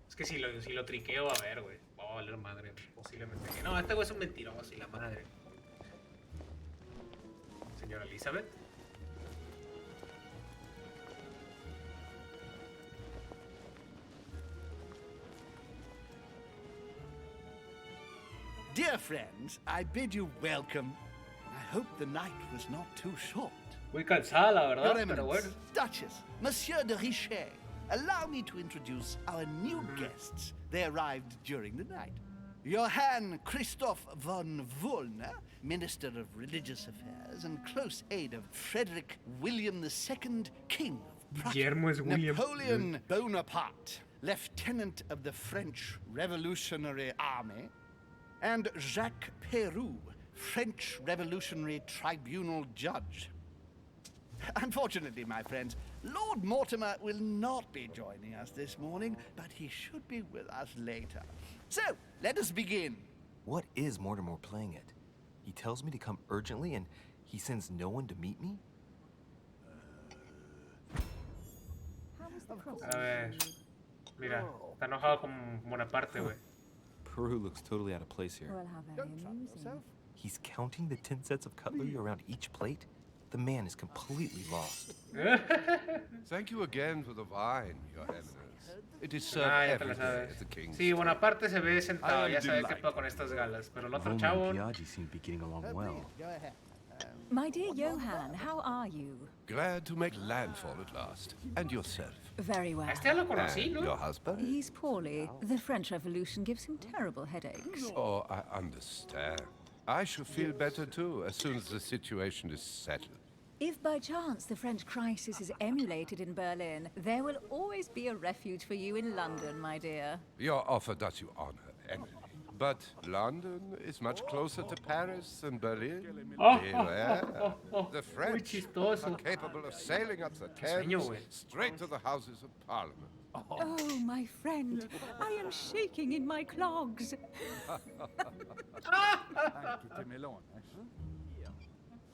Es que si lo triqueo, a ver, güey. Va a valer madre, posiblemente. No, este güey es un mentiroso y la madre. Señora Elizabeth. Dear friends, I bid you welcome. I hope the night was not too short. Muy cansada, la verdad, Your pero Eminence, bueno. Duchess, Monsieur de Richet, allow me to introduce our new guests. They arrived during the night. Johann Christoph von Wollner, Minister of Religious Affairs and close aide of Frederick William II, King of Prussia. Guillermo es William. Napoleon Bonaparte, Lieutenant of the French Revolutionary Army. And Jacques Peroux, French Revolutionary Tribunal Judge. Unfortunately, my friends, Lord Mortimer will not be joining us this morning, but he should be with us later. So, let us begin. What is Mortimer playing at? He tells me to come urgently and he sends no one to meet me? A ver. Mira, está enojado con Bonaparte, güey. Peru looks totally out of place here. Well, how very amusing. He's counting the 10 sets of cutlery around each plate? The man is completely lost. Thank you again for the wine, Your Eminence. It is served Ah, ya te every la day sabes. at the King's Sí, Bonaparte se ve sentado, I ya am sabe qué delighted. pedo con estas galas. Pero el otro Volner chavo... and Piaggi seem to be getting along well. Go ahead. My dear Johann, how are you? Glad to make landfall at last. And yourself. Very well. Este ya lo conocí, And ¿no? your husband? He's poorly. The French Revolution gives him terrible headaches. Oh, I understand. I shall feel better too as soon as the situation is settled. If by chance the French crisis is emulated in Berlin, there will always be a refuge for you in London, my dear. Your offer does you honor, Emily. But London is much closer to Paris than Berlin. Beware. The French are capable of sailing up the Thames straight to the Houses of Parliament. Oh, my friend, I am shaking in my clogs.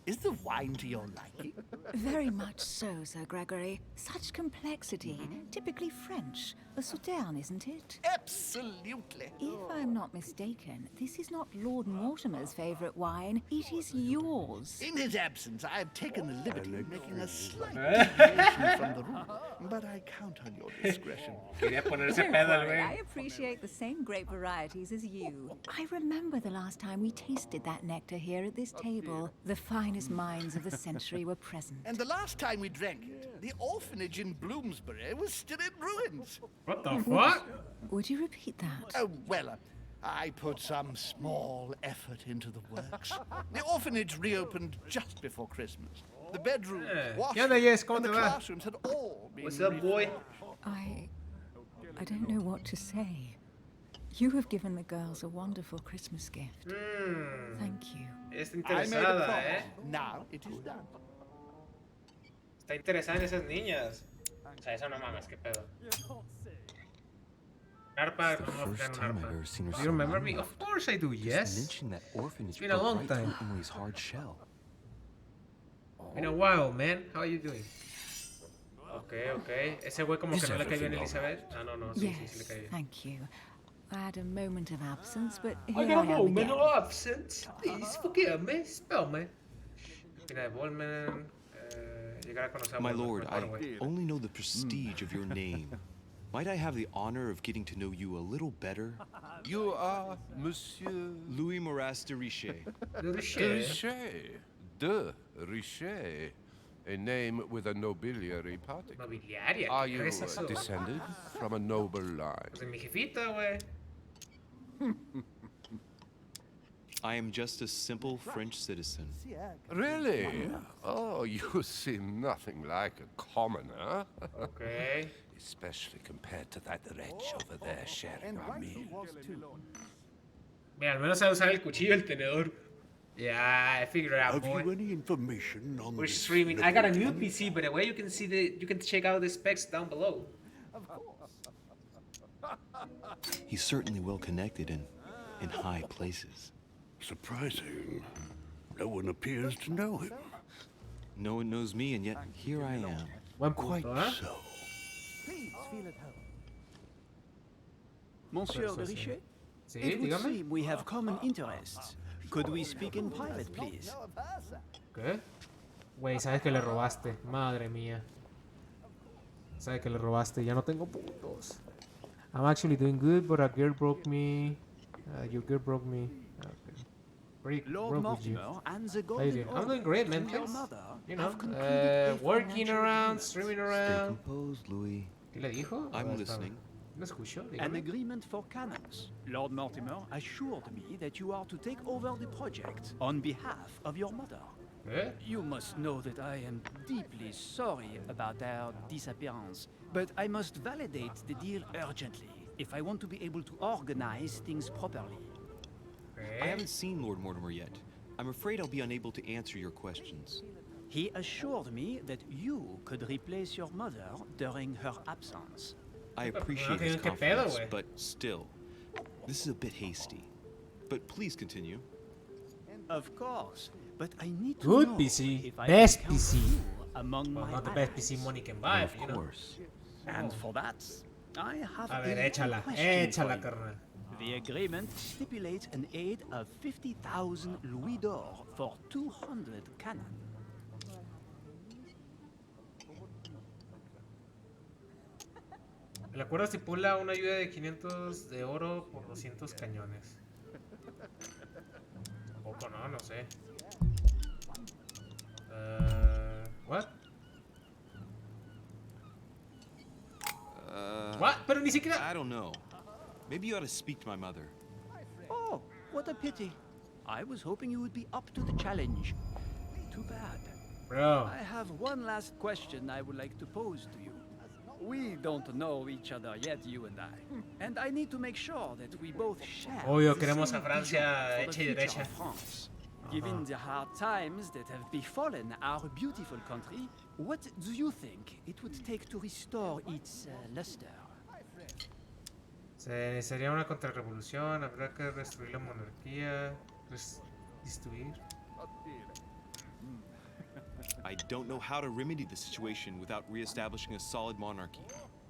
Is the wine to your liking? Very much so, Sir Gregory. Such complexity. Typically French. A Sauterne, isn't it? Absolutely. If I'm not mistaken, this is not Lord Mortimer's favorite wine. It is yours. In his absence, I have taken the liberty of making a slight deviation from the rule. But I count on your discretion. Don't worry, I appreciate the same grape varieties as you. I remember the last time we tasted that nectar here at this table. The finest minds of the century were present. And the last time we drank it, the orphanage in Bloomsbury was still in ruins. What the fuck? Would you repeat that? Oh, well, I put some small effort into the works. The orphanage reopened just before Christmas. The bedroom, washroom, and the classrooms had all been What's up, boy? I don't know what to say. You have given the girls a wonderful Christmas gift. Thank you. Está interesada, Now it is done. Está interesada en esas niñas. O sea, eso no mames, qué pedo. Arpa, ¿cómo First crear un time I've arpa? ever seen her Do you remember me? smile. Of course I do, Just yes. mention that orphanage It's been a long broke right time. through Emily's hard shell. Been a while, man. How are you doing? Okay. Ese güey como que no le cae bien a Elizabeth. Ah, no, sí le cae bien. Thank you. I had a moment of absence, but here I I got a am moment again. of absence. Please forgive me. Spell me. Mira, de Bolman. Llegar a conocer a My Bolman. lord, Mejor, I güey. only know the prestige of your name. Might I have the honor of getting to know you a little better? You are Monsieur Louis Moras de Richet. De de Richet. Richet. De Richet. A name with a nobiliary particle. Nobiliaria. Are ¿Qué you es eso? descended from a noble line? Pues de mi jefita, güey. I am just a simple French citizen. Really? Oh, you seem nothing like a commoner. Okay. Especially compared to that wretch over there sharing our meal. Mira, al menos sabe usar el cuchillo y el tenedor. Yeah, I figured it out, Have boy. you any information on We're this streaming. I got a new little PC, by the way. You can see you can check out the specs down below. He's certainly well connected in high places. Surprising. No one appears to know him. No one knows me, and yet here I am. Buen Quite punto, ¿eh? so. Please feel at home. Monsieur de Richet? Sí, It would dígame. seem we have common interests. Could we speak in private, please? ¿Qué? Güey, sabes que le robaste. Madre mía. Sabes que le robaste. Ya no tengo puntos. I'm actually doing good, but a girl broke me. Your girl broke me. Okay. Lord Broke with you. Mortimer and the How you Golden doing? I'm Order doing great, man. and your Thanks. mother You know, have concluded a working financial around, agreement. streaming Stay around. composed, Louis. ¿Qué le dijo? I'm Ah, listening. ¿Me escuchó? An Dígame. agreement for cannons. Lord Mortimer assured me that you are to take over the project on behalf of your mother. ¿Qué? You must know that I am deeply sorry about their disappearance, but I must validate the deal urgently if I want to be able to organize things properly. I haven't seen Lord Mortimer yet. I'm afraid I'll be unable to answer your questions. He assured me that you could replace your mother during her absence. I appreciate his ¿Qué pedo, confidence, güey? but still, this is a bit hasty. But please continue. Of course, but I need to Good know PC. if I Best can count PC. you among Well, my not the best allies. PC money can buy, Of you know. course. And for that, I have A ver, little échala. question Échala, for you. carnal. The agreement stipulates an aid of 50,000 louis d'or for 200 cannon. El acuerdo estipula una ayuda de 500 de oro por 200 cañones. Tampoco, no, no sé. What? What? Pero ni siquiera... I don't know. Maybe you ought to speak to my mother. Oh, what a pity. I was hoping you would be up to the challenge. Too bad. Bro. I have one last question I would like to pose to you. We don't know each other yet, you and I. And I need to make sure that we both share Obvio, the queremos same a Francia vision for hecha the y future derecha. of France. Given the hard times that have befallen our beautiful country, what do you think it would take to restore its luster? Sería una contrarrevolución, habrá que destruir la monarquía, destruir. I don't know how to remedy the situation without re-establishing a solid monarchy.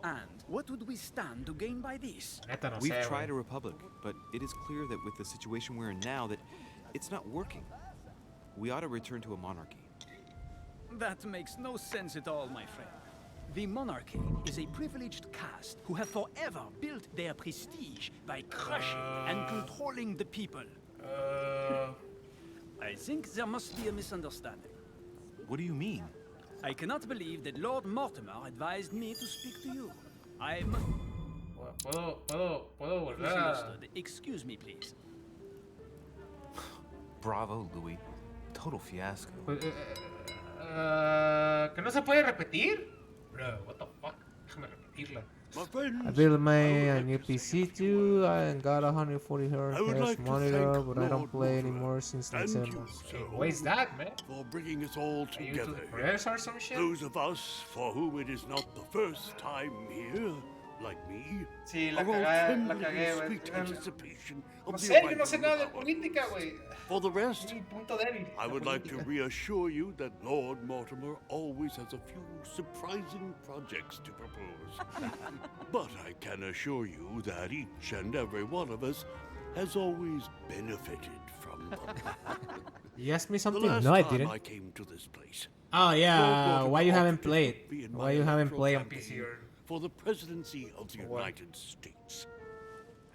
And what would we stand to gain by this? We've tried a republic, but it is clear that with the situation we're in now that it's not working. We ought to return to a monarchy. That makes no sense at all, my friend. The monarchy is a privileged caste who have forever built their prestige by crushing and controlling the people. I think there must be a misunderstanding. What do you mean? I cannot believe that Lord Mortimer advised me to speak to you. I must... Puedo volver a... Misunderstood. Excuse me, please. Bravo, Louis. Total fiasco. ¿Que no se puede repetir? Bro, what the fuck? Déjame repetirla. I built my new PC too. I got a 140 Hz monitor, but I don't play anymore since December. What is that, man? For bringing us all together. Press or some shit? Those of us for whom it is not the first time here, like me, Sí, la are all cagué, la trembling cagué, in güey. sweet anticipation No of the sé, yo no sé arrival nada de of our política, güey. For the rest, Mi punto débil. I la would like to política. reassure you that Lord Mortimer always has a few surprising projects to propose. But I can assure you that each and every one of us has always benefited from them. You asked me The something? last No, I time didn't. I came to this place, Oh yeah, Lord Mortimer why you haven't offered to played? put me in Why my you haven't electoral played? campaign for the presidency of the United States.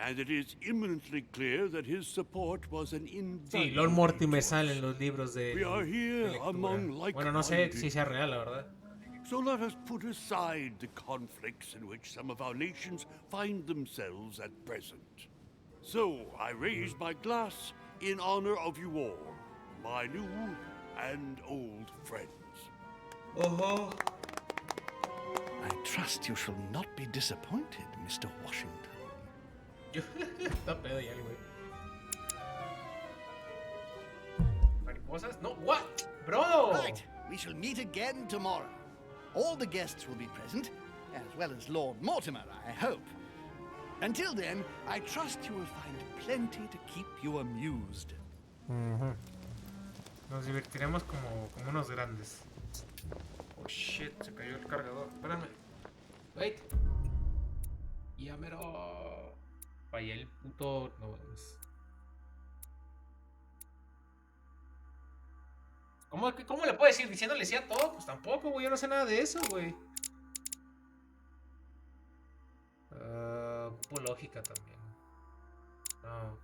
And it is imminently clear that his support was an Sí, Lord Mortimer sale en los libros de... We are here among Bueno, no sé si sea real, la verdad. So let us put aside the conflicts in which some of our nations find themselves at present. So I raise my glass in honor of you all, my new and old friends. Oh. I trust you shall not be disappointed, Mr. Washington. Está pedo ya, güey. Mariposas? No, what? Bro! Right, we shall meet again tomorrow. All the guests will be present, as well as Lord Mortimer, I hope. Until then, I trust you will find plenty to keep you amused. Nos divertiremos como unos grandes. Oh shit, se cayó el cargador. Espérame. Wait. Ya mero. Fallé el puto. No, ¿Cómo le puedo decir? ¿Diciéndole sí a todo? Pues tampoco, güey. Yo no sé nada de eso, güey. Por lógica también. No.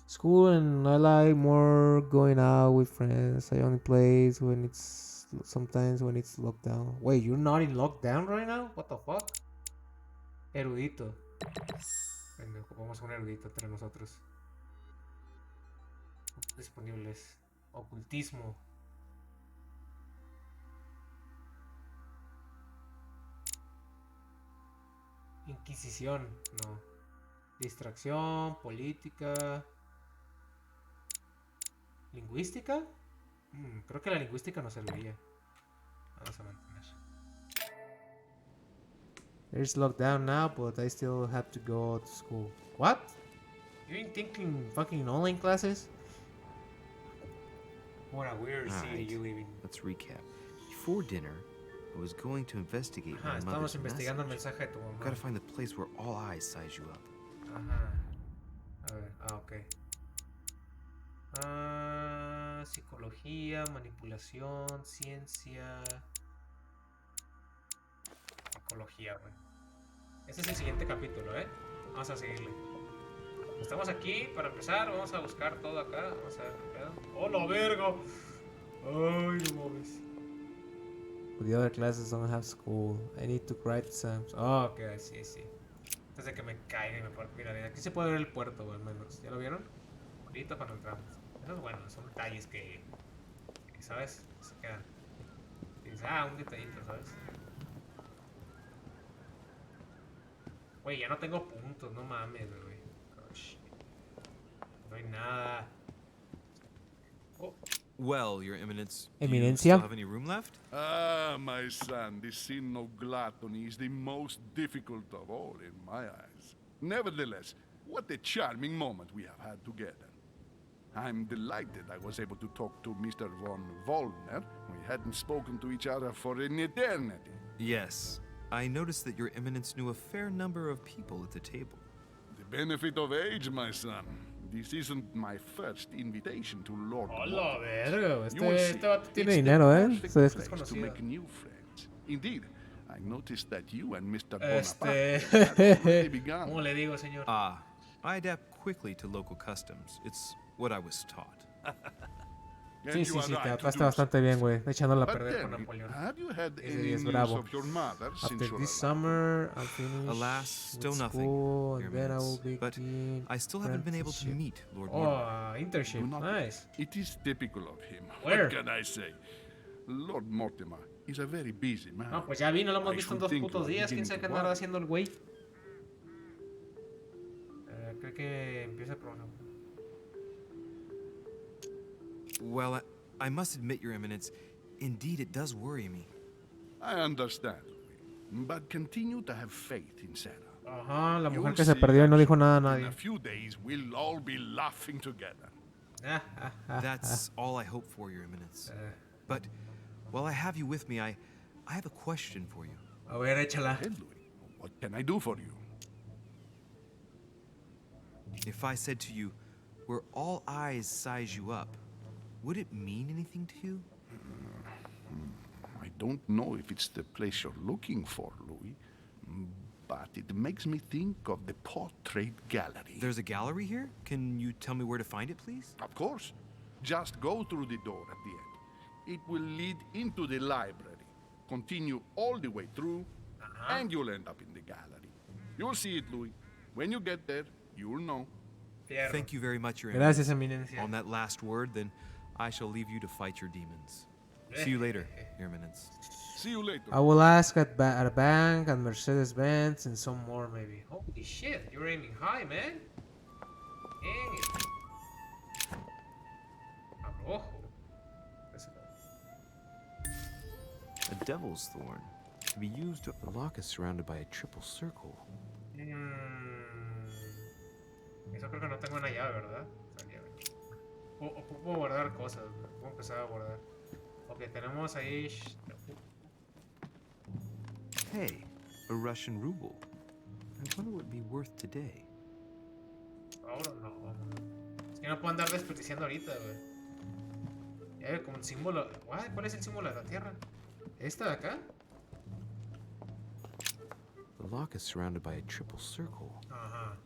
School, and I like more going out with friends. I only play when it's sometimes when it's lockdown. Wait, you're not in lockdown right now? What the fuck? Erudito. Venga, vamos a un erudito entre nosotros. Disponibles. Ocultismo. Inquisición, no. Distracción, política. ¿Lingüística? Creo que la lingüística nos serviría. Vamos a mantener. There's lockdown now, but I still have to go to school. What? You ain't thinking fucking online classes? What a weird city you live in. Let's recap. Before dinner, I was going to investigate my Estamos mother's investigando el message. mensaje de tu mamá. Gotta find the place where all eyes size you up. Ajá. A ver, ok. Psicología, manipulación, ciencia. Psicología, güey. Ese es el siguiente capítulo, ¿eh? Vamos a seguirle. Estamos aquí, para empezar, vamos a buscar todo acá. Vamos a ver qué pedo. ¡Oh, la verga! Ay, no mames. But the other classes don't have school. I need to write exams. Oh, ok, sí. Antes de que me caiga y me pueda... Mira, aquí se puede ver el puerto, güey, al menos. ¿Ya lo vieron? tiempito cuando entramos. Eso es bueno, son detalles que ¿sabes? Se quedan. Y dices, un detallito, ¿sabes? Güey, ya no tengo puntos, no mames, güey. Oh, shit. No hay nada. Oh. Well, Your Eminence, do you Eminencia. still have any room left? Ah, my son, the sin of gluttony is the most difficult of all in my eyes. Nevertheless, what a charming moment we have had together. I'm delighted I was able to talk to Mr. von Wollner. We hadn't spoken to each other for an eternity. Yes. I noticed that Your Eminence knew a fair number of people at the table. The benefit of age, my son. This isn't my first invitation to Lord Hola, Mortimer. verga. You will see. Este vato tiene It's the dinero, perfect Se place to make new friends. Indeed, I noticed that you and Mr. Este. Bonaparte had already begun. ¿Cómo le digo, señor? Ah, I adapt quickly to local customs. It's what I was taught. Sí, sí, sí, te adaptaste bastante bien, güey. Echándola a But perder tell con me, Napoleón. have you had Ese any día es news bravo. of your mother since After your this arrival? summer, I'll finish Alas, still with nothing, school, Your and then I will Eminence. But begin I still haven't been able to apprenticeship. meet Lord Mortimer. Oh, internship. Do not- Nice. It is typical of him. Where? What can I say? Lord Mortimer is a very busy man. No, pues ya vino, lo hemos I visto en should 2 think putos you're días. ¿Quién beginning sabe to qué andará worry. haciendo el güey? Creo que empieza el programa. Well, I must admit, Your Eminence, indeed it does worry me. I understand, but continue to have faith in Sarah. Ajá, la mujer You'll que se see perdió y no that dijo nada a In nadie. a few days, we'll all be laughing together. That's all I hope for, Your Eminence. But while I have you with me, I have a question for you. A ver, échala. Ahead, Louis. What can I do for you? If I said to you, where all eyes size you up, would it mean anything to you? I don't know if it's the place you're looking for, Louis, but it makes me think of the portrait gallery. There's a gallery here? Can you tell me where to find it, please? Of course. Just go through the door at the end. It will lead into the library. Continue all the way through, and you'll end up in the gallery. You'll see it, Louis. When you get there, you'll know. Thank you very much, Your Gracias, Eminence. Eminencia. On that last word, then, I shall leave you to fight your demons. See you later, Your Eminence. See you later. I will ask at a bank, at Mercedes-Benz, and some more, maybe. Holy shit, you're aiming high, man. Dang it. Al ojo. A devil's thorn. To be used to... The lock is surrounded by a triple circle. Eso creo que no tengo una llave, ¿verdad? O sea, llave. Puedo guardar cosas, puedo empezar a guardar. Ok, tenemos ahí... Hey, a Russian ruble. I wonder what it'd be worth today. Ahora no. Es que no puedo andar desperdiciando ahorita, güey. Ya ve como un símbolo... ¿Cuál es el símbolo de la Tierra? ¿Esta de acá? The lock is surrounded by a triple circle. Ajá.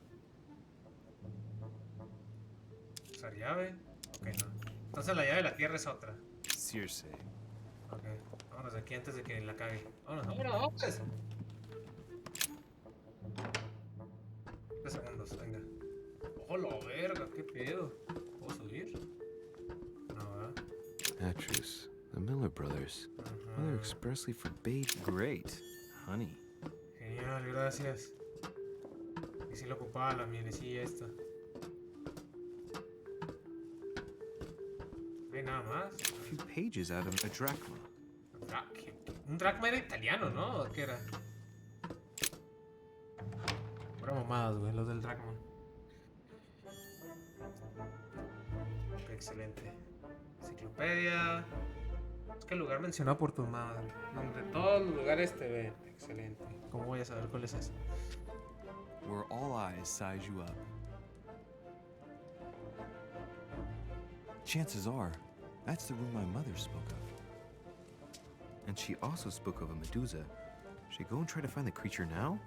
Usar llave. Ok, no. Entonces la llave de la Tierra es otra. Circe. Ok. Vámonos de aquí antes de que la cague. Vámonos, vámonos, vámonos. 3 segundos, venga. ¡Oh, la verga! ¿Qué pedo? ¿Puedo subir? No, ¿verdad? Atrus, the Miller brothers. Mother expressly forbade. Great, honey. Genial, gracias. Y si lo ocupaba la mielecilla esta. No hay nada más. A few pages out of a drachma. Un dracma era italiano, ¿no? ¿Qué era? Pura mamadas, güey, los del dracma. Ok, excelente. Enciclopedia. Es que el lugar mencionado por tu madre. Donde todos los lugares te ven. Excelente. ¿Cómo voy a saber cuál es ese? Where all eyes size you up. Chances are, that's the room my mother spoke of. And she also spoke of a Medusa. Should I go and try to find the creature now?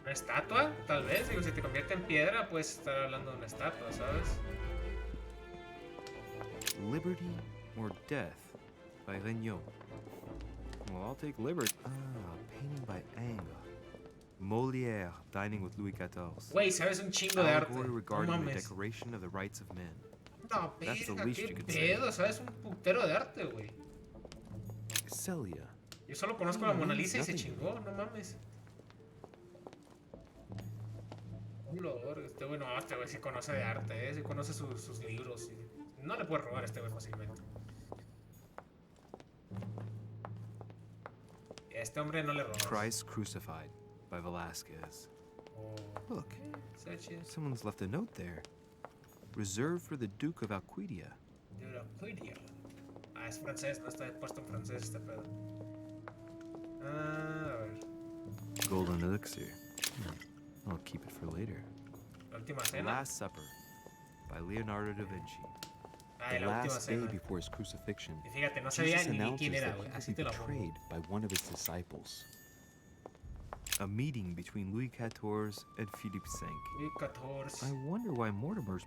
¿Una estatua? Tal vez. Digo, si te convierte en piedra, puedes estar hablando de una estatua, ¿sabes? Liberty or Death by Regnault. Well, I'll take liberty. Ah, painting by Anga. Molière dining with Louis XIV. Güey, sabes un chingo de arte. Allegory No regarding the mames. declaration of the rights of man. No, That's the verga, least qué you could say. pedo, sabes un putero de arte, güey. Celia. Yo solo conozco la Mona Lisa y se chingó, no mames. Este güey no, este güey sí conoce de arte, sí conoce sus libros. No le puedes robar a este güey fácilmente. Este hombre no le robas. Christ Crucified by Velázquez. Oh. Look, someone's left a note there. Reserved for the Duke of Alcudia. De Alcudia. Ah, es francés, no está puesto en francés este pedo. Ah, a ver. Golden Elixir. I'll keep it for later. La última The cena. Last Supper by Leonardo da Vinci. Ah, The la última last day cena. before his crucifixion, Y fíjate, no sabía Jesus ni announces quién era, that güey. he Así would te be la pongo. betrayed by one of his disciples. A meeting between Louis XIV and Philippe V. Louis XIV. I wonder why Mortimer's...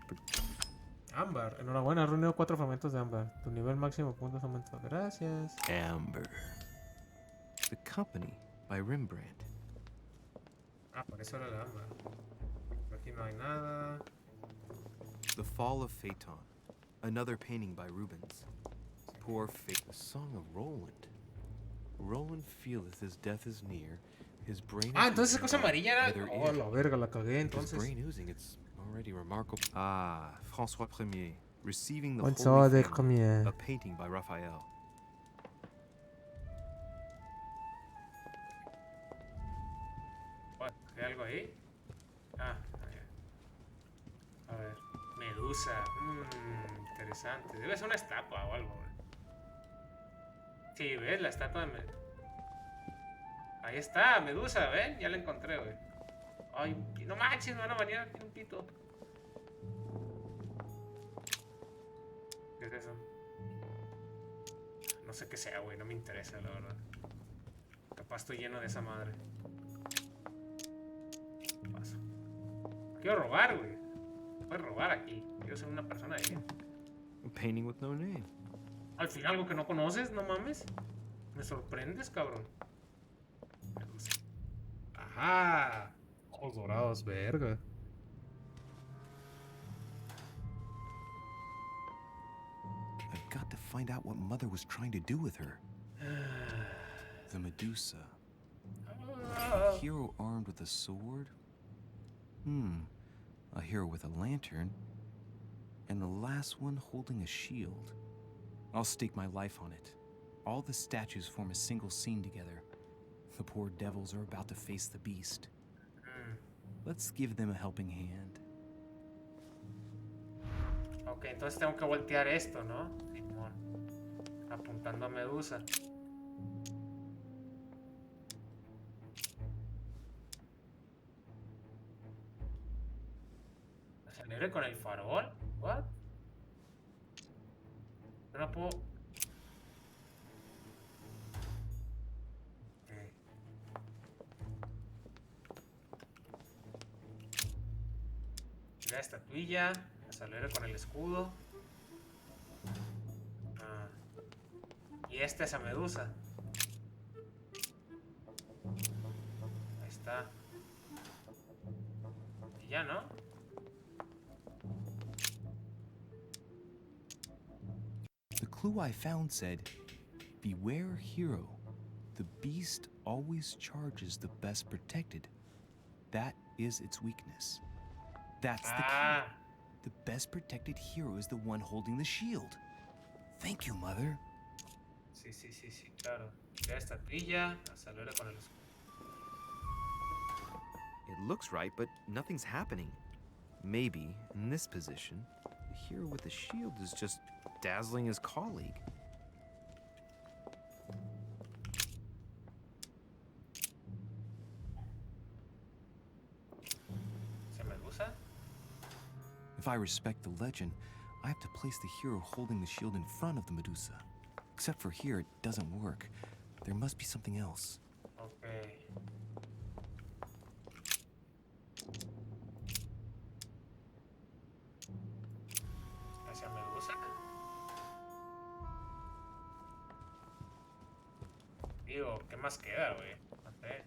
Ámbar. Enhorabuena, has reunido 4 fragmentos de ámbar. Tu nivel máximo de puntos aumentó. Gracias. Amber. The Company by Rembrandt. Ah, por eso era la ámbar. Por aquí no hay nada. The Fall of Phaeton. Another painting by Rubens. Poor Phaeton. The Song of Roland. Roland feeleth his death is near. His brain Ah, entonces esa cosa amarilla era. Oh, la verga, la cagué His entonces. brain oozing, it's already remarkable. Ah, François Ier, Receiving the François Holy de Family, Premier. a painting by Raphael. ¿Hay algo ahí? Ah, ok. A ver. Medusa. Interesante. Debe ser una estatua o algo, güey. Sí, ¿ves? La estatua de Medusa. Ahí está, Medusa, ¿ven? Ya la encontré, güey. Ay, no manches, me van a bañar. Tiene un pito. ¿Qué es eso? No sé qué sea, güey. No me interesa, la verdad. Capaz estoy lleno de esa madre. Paso. Quiero robar, güey. Puedes robar aquí. Quiero ser una persona de bien. A painting with no name. Al fin, algo que no conoces, no mames. Me sorprendes, cabrón. Medusa. Ajá. Ojos dorados, verga. I've got to find out what Mother was trying to do with her. The Medusa. A hero armed with a sword? A hero with a lantern. And the last one holding a shield. I'll stake my life on it. All the statues form a single scene together. The poor devils are about to face the beast. Let's give them a helping hand. Ok, entonces tengo que voltear esto, ¿no? Simón. Apuntando a Medusa. ¿Acelere con el farol? ¿What? Yo no puedo... La estatuilla, acelere con el escudo. Ah. Y esta es a Medusa. Ahí está. Y ya, ¿no? The clue I found said, "Beware hero. The beast always charges the best protected. That is its weakness." That's the key. The best protected hero is the one holding the shield. Thank you, Mother. Sí, sí, sí, sí, claro. La estatuilla, acelere con el escudo. It looks right, but nothing's happening. Maybe, in this position, the hero with the shield is just dazzling his colleague. ¿Se Medusa? If I respect the legend, I have to place the hero holding the shield in front of the Medusa. Except for here, it doesn't work. There must be something else. Ok. ¿Hacia Medusa? Digo, ¿qué más queda, güey? No sé.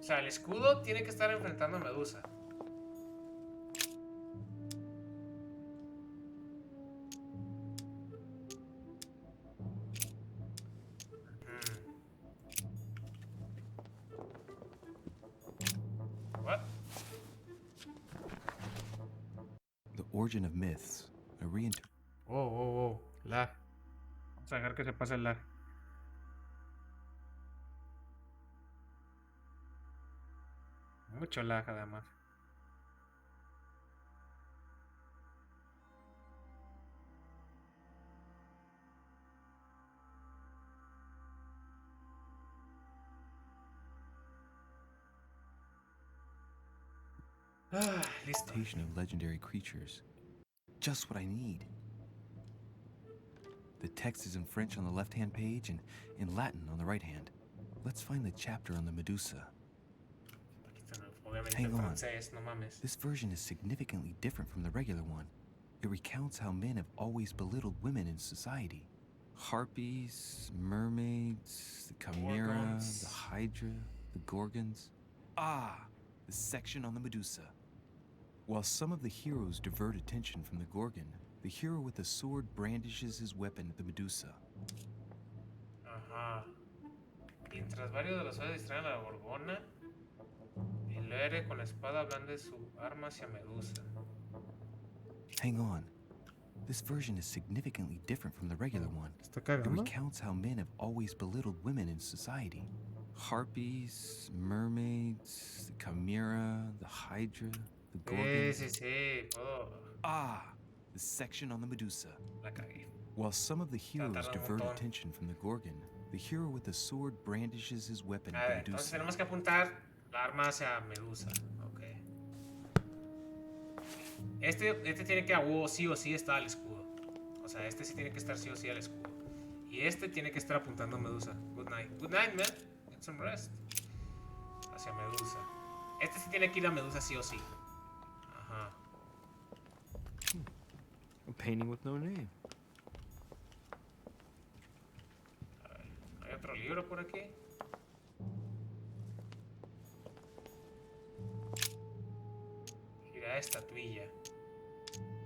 sea, el escudo tiene que estar enfrentando a Medusa. What? The origin of myths, a reinterpretation. Oh. Lag. Vamos a dejar que se pase el lag. Mucho lag, además. Listo. Of legendary creatures. Just what I need. The text is in French on the left-hand page and in Latin on the right hand. Let's find the chapter on the Medusa. Hang on. This version is significantly different from the regular one. It recounts how men have always belittled women in society. Harpies, mermaids, the chimera, the hydra, the gorgons. Ah, the section on the Medusa. While some of the heroes divert attention from the Gorgon, the hero with the sword brandishes his weapon at the Medusa. Ajá. Mientras varios de los héroes distraen a la Gorgona, el héroe con la espada blande su arma hacia Medusa. Hang on. This version is significantly different from the regular one. It recounts how men have always belittled women in society. Harpies, mermaids, the chimera, the hydra, the gorgons. Ah, the section on the Medusa. La cagué. While some of the heroes divert attention from the Gorgon, the hero with the sword brandishes his weapon at the Medusa. Entonces tenemos que apuntar la arma hacia Medusa. Ok. Este tiene que sí o sí estar al escudo. O sea, este sí tiene que estar sí o sí al escudo. Y este tiene que estar apuntando a Medusa. Good night. Good night, man. Get some rest. Hacia Medusa. Este sí tiene que ir a Medusa sí o sí. Ajá. A painting with no name. A ver, ¿hay otro libro por aquí? Gira estatuilla.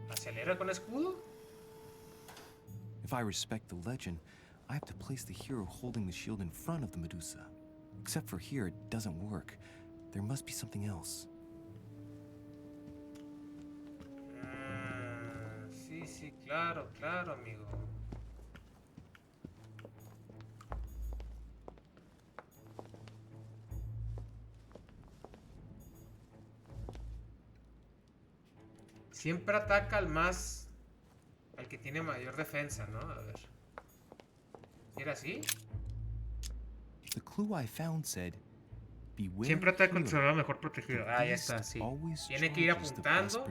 ¿Hacia el héroe con escudo? If I respect the legend, I have to place the hero holding the shield in front of the Medusa. Except for here, it doesn't work. There must be something else. Sí, claro, amigo. Siempre ataca al que tiene mayor defensa, ¿no? A ver. ¿Era así? The clue I found said, beware. Siempre ataca al que se va mejor protegido. Ah, ya está, sí. Tiene que ir apuntando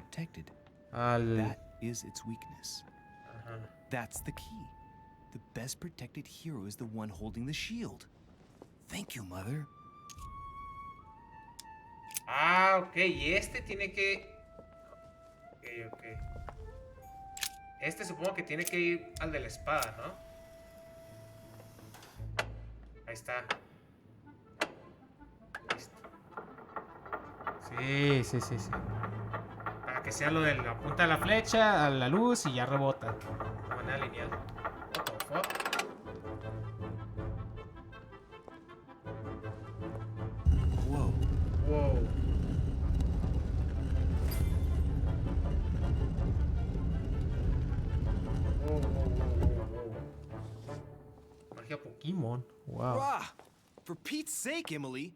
al... That is its weakness. Ajá. That's the key. The best protected hero is the one holding the shield. Thank you, Mother. Ah, ok. Y este tiene que... Ok. Este supongo que tiene que ir al de la espada, ¿no? Ahí está. Listo. Sí. Para que sea lo de la punta de la flecha, a la luz y ya rebota. De manera lineal. What the fuck? Whoa. Magia Pokémon. Wow. Rah! For Pete's sake, Emily!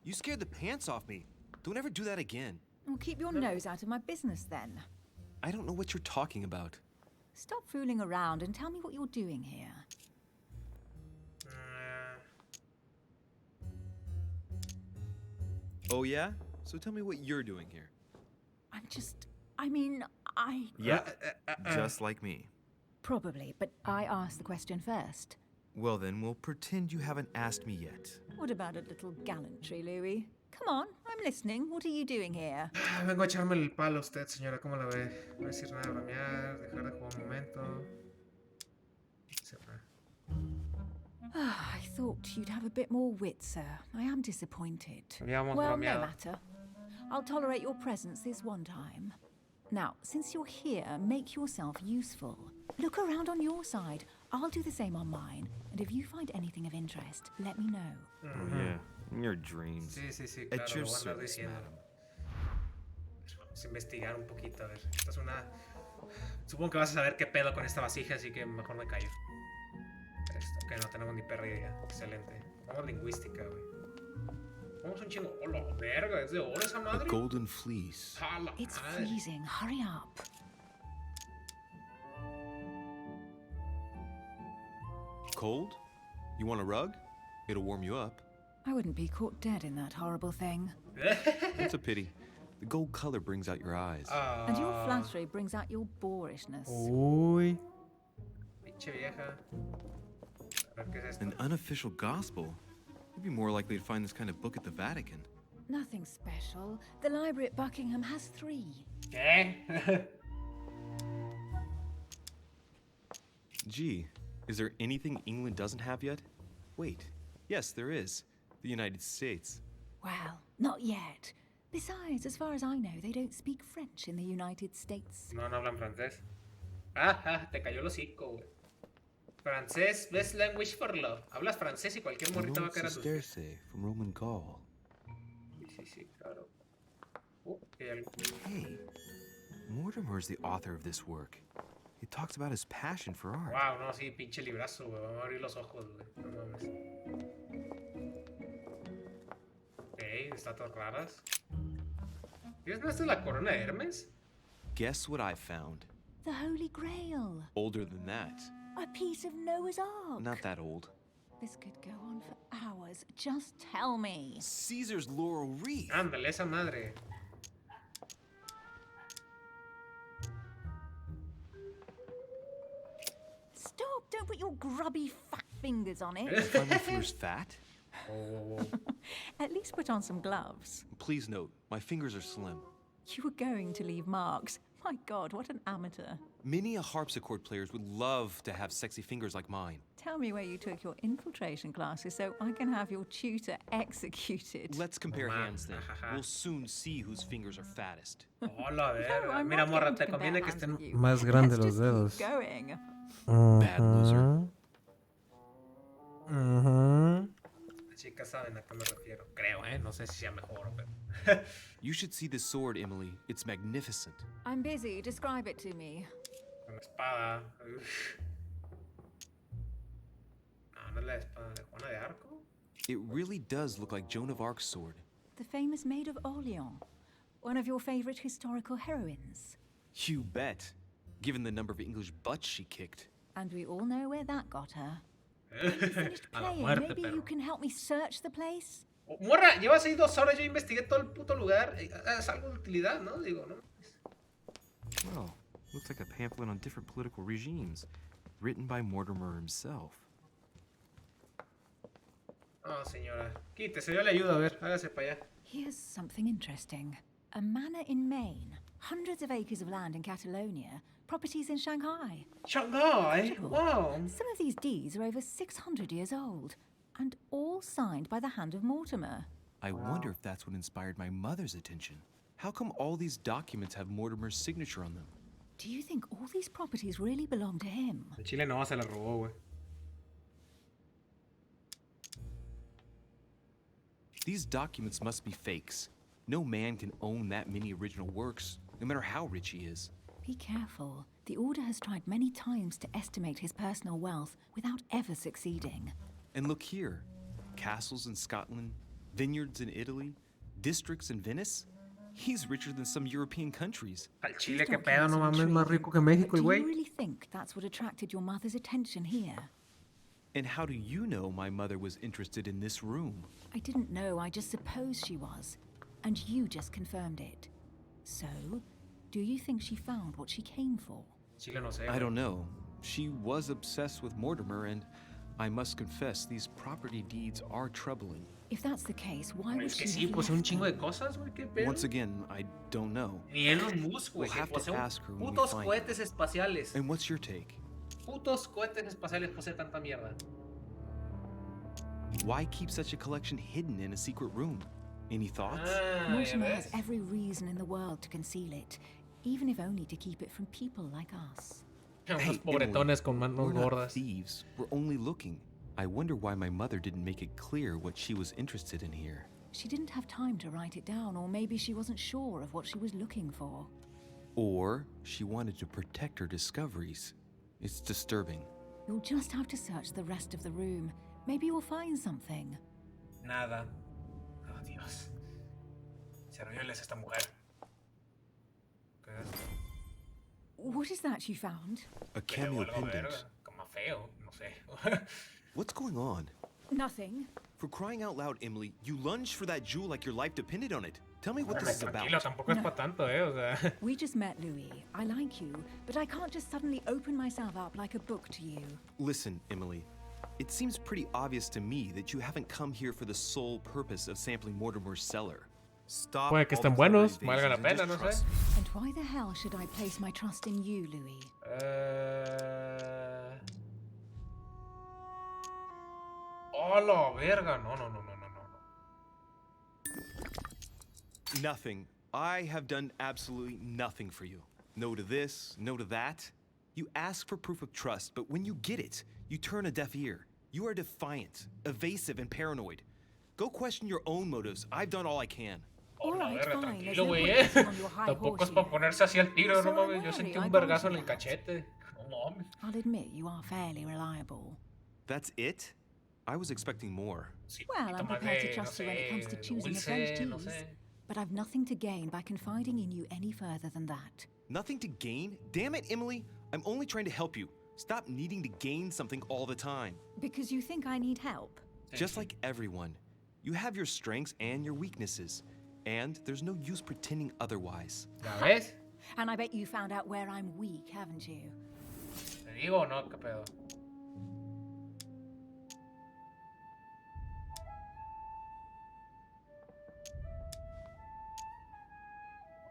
You scared the pants off me. Don't ever do that again. Well, keep your nose out of my business then. I don't know what you're talking about. Stop fooling around and tell me what you're doing here. Oh yeah? So tell me what you're doing here. Yeah, just like me. Probably, but I asked the question first. Well then, we'll pretend you haven't asked me yet. What about a little gallantry, Louis? Come on, I'm listening. What are you doing here? Vengo a echarme el palo a usted, señora. ¿Cómo la ve? No decir nada de bromear, dejar de jugar un momento. Se fue. I thought you'd have a bit more wit, sir. I am disappointed. Habíamos Well, no bromeado. matter. I'll tolerate your presence this one time. Now, since you're here, make yourself useful. Look around on your side. I'll do the same on mine. And if you find anything of interest, let me know. Oh, yeah. In your dreams. Sí, sí, sí, At claro, your lo voy a andar service, diciendo. madam. Vamos a investigar un poquito, a ver. Esta es una... Supongo que vas a saber qué pedo con esta vasija, así que mejor me callo. Esto, que no tenemos ni perra idea. Excelente. Vamos lingüística, güey. Vamos un chingo. ¡Oh, la verga! ¿Es de oro esa A madre? golden fleece. ¡A la It's madre! freezing. Hurry up. Cold? You want a rug? It'll warm you up. I wouldn't be caught dead in that horrible thing. That's a pity. The gold color brings out your eyes. And your flattery brings out your boorishness. Uy. Pinche vieja. A ver qué es esto. An unofficial gospel? You'd be more likely to find this kind of book at the Vatican. Nothing special. The library at Buckingham has 3. ¿Qué? Gee, is there anything England doesn't have yet? Wait, yes, there is. The United States. Well, not yet. Besides, as far as I know, they don't speak French in the United States. No, no hablan francés. Te cayó el hocico, güey. Francés, best language for love. Hablas francés y cualquier morrita va a caer a tus pies. Sesterce from Roman Gaul. Sí, sí, claro. Hay algo. Hey, Mortimer's the author of this work. He talks about his passion for art. Wow, no, sí, pinche librazo, güey. Vamos a abrir los ojos, güey. No mames. Ok, estatuas raras. ¿Esta es la corona de Hermes? Guess what I found? The Holy Grail. Older than that. A piece of Noah's Ark. Not that old. This could go on for hours. Just tell me. Caesar's laurel wreath. Ándale, esa madre. Stop! Don't put your grubby fat fingers on it. Find my fingers fat? At least put on some gloves. Please note, my fingers are slim. You were going to leave marks. My God, what an amateur. Many a harpsichord players would love to have sexy fingers like mine. Tell me where you took your infiltration classes so I can have your tutor executed. Let's compare hands then. We'll soon see whose fingers are fattest. Hola, No, I'm mira, not morra, going te to conviene compare que hands estén with you. Más grande Let's los just dedos. keep going. Bad loser. Las chicas saben a qué me refiero. Creo, no sé si sea mejor, pero... You should see this sword, Emily. It's magnificent. I'm busy. Describe it to me. Una espada. Uf. No, no es la espada de Juana de Arco. It really does look like Joan of Arc's sword. The famous Maid of Orleans. One of your favorite historical heroines. You bet. Given the number of English butts she kicked. And we all know where that got her. When you finished A la playing, muerte, maybe perro. you can help me search the place? Oh, morra, llevas ahí 2 horas, yo investigué todo el puto lugar. Es algo de utilidad, ¿no? Digo, ¿no? Well, looks like a pamphlet on different political regimes, written by Mortimer himself. No, señora. Quítese, yo le ayudo. A ver, hágase para allá. Here's something interesting. A manor in Maine, hundreds of acres of land in Catalonia, properties in Shanghai. Shanghai? Incredible. Wow. Some of these deeds are over 600 years old, and all signed by the hand of Mortimer. I wonder if that's what inspired my mother's attention. How come all these documents have Mortimer's signature on them? Do you think all these properties really belong to him? En Chile no, se la robó, güey. These documents must be fakes. No man can own that many original works, no matter how rich he is. Be careful. The Order has tried many times to estimate his personal wealth without ever succeeding. And look here. Castles in Scotland, vineyards in Italy, districts in Venice. He's richer than some European countries. Al Chile, qué pedo, no mames, más rico que México, el Do güey. you really think that's what attracted your mother's attention here? And how do you know my mother was interested in this room? I didn't know, I just supposed she was. And you just confirmed it. So, do you think she found what she came for? Chile no sé. I güey. don't know. She was obsessed with Mortimer, and I must confess, these property deeds are troubling. If that's the case, why would Es que she sí, have pues un left chingo them? de cosas, güey, qué pedo. Once again, I don't know. Ni Elon Musk, güey, We'll que have to posee ask her when we putos find cohetes espaciales. And what's your take? Putos cohetes espaciales posee tanta mierda. Why keep such a collection hidden in a secret room? Any thoughts? Mortimer has every reason in the world to conceal it, even if only to keep it from people like us. Hey, Pobretones con manos we're not gordas. thieves. We're only looking. I wonder why my mother didn't make it clear what she was interested in here. She didn't have time to write it down, or maybe she wasn't sure of what she was looking for. Or she wanted to protect her discoveries. It's disturbing. You'll just have to search the rest of the room. Maybe you'll find something. Nada. Oh, Dios. Serviles esta mujer. ¿Qué es esto? What is that you found? A cameo pendant. Como feo, no sé. What's going on? Nothing. For crying out loud, Emily, you lunged for that jewel like your life depended on it. Tell me what this is about. Tranquilo, tampoco es pa' tanto, o sea. We just met, Louis. I like you, but I can't just suddenly open myself up like a book to you. Listen, Emily. It seems pretty obvious to me that you haven't come here for the sole purpose of sampling Mortimer's cellar. Stop. Puede que estén buenos, valga la and pena, just no sé. trust me. And why the hell should I place my trust in you, Louis? Oh, la verga. No. Nothing. I have done absolutely nothing for you. No to this, no to that. You ask for proof of trust, but when you get it, you turn a deaf ear. You are defiant, evasive, and paranoid. Go question your own motives. I've done all I can. Oh, la Alright, verga, fine, there's tranquilo, no güey, point sitting on your high Tampoco es horse para here. ponerse así al tiro, So no mames. Yo I'm sentí worried, un I vergazo en don't el cachete. No mames. I'll admit you are fairly reliable. That's it? I was expecting more. Well, I'm prepared to trust you when it comes to choosing a French cheese. But I've nothing to gain by confiding in you any further than that. Nothing to gain? Damn it, Emily. I'm only trying to help you. Stop needing to gain something all the time. Because you think I need help? Just like everyone. You have your strengths and your weaknesses. And there's no use pretending otherwise. ¿La ves? And I bet you found out where I'm weak, haven't you? ¿Te digo o no? ¿Qué pedo?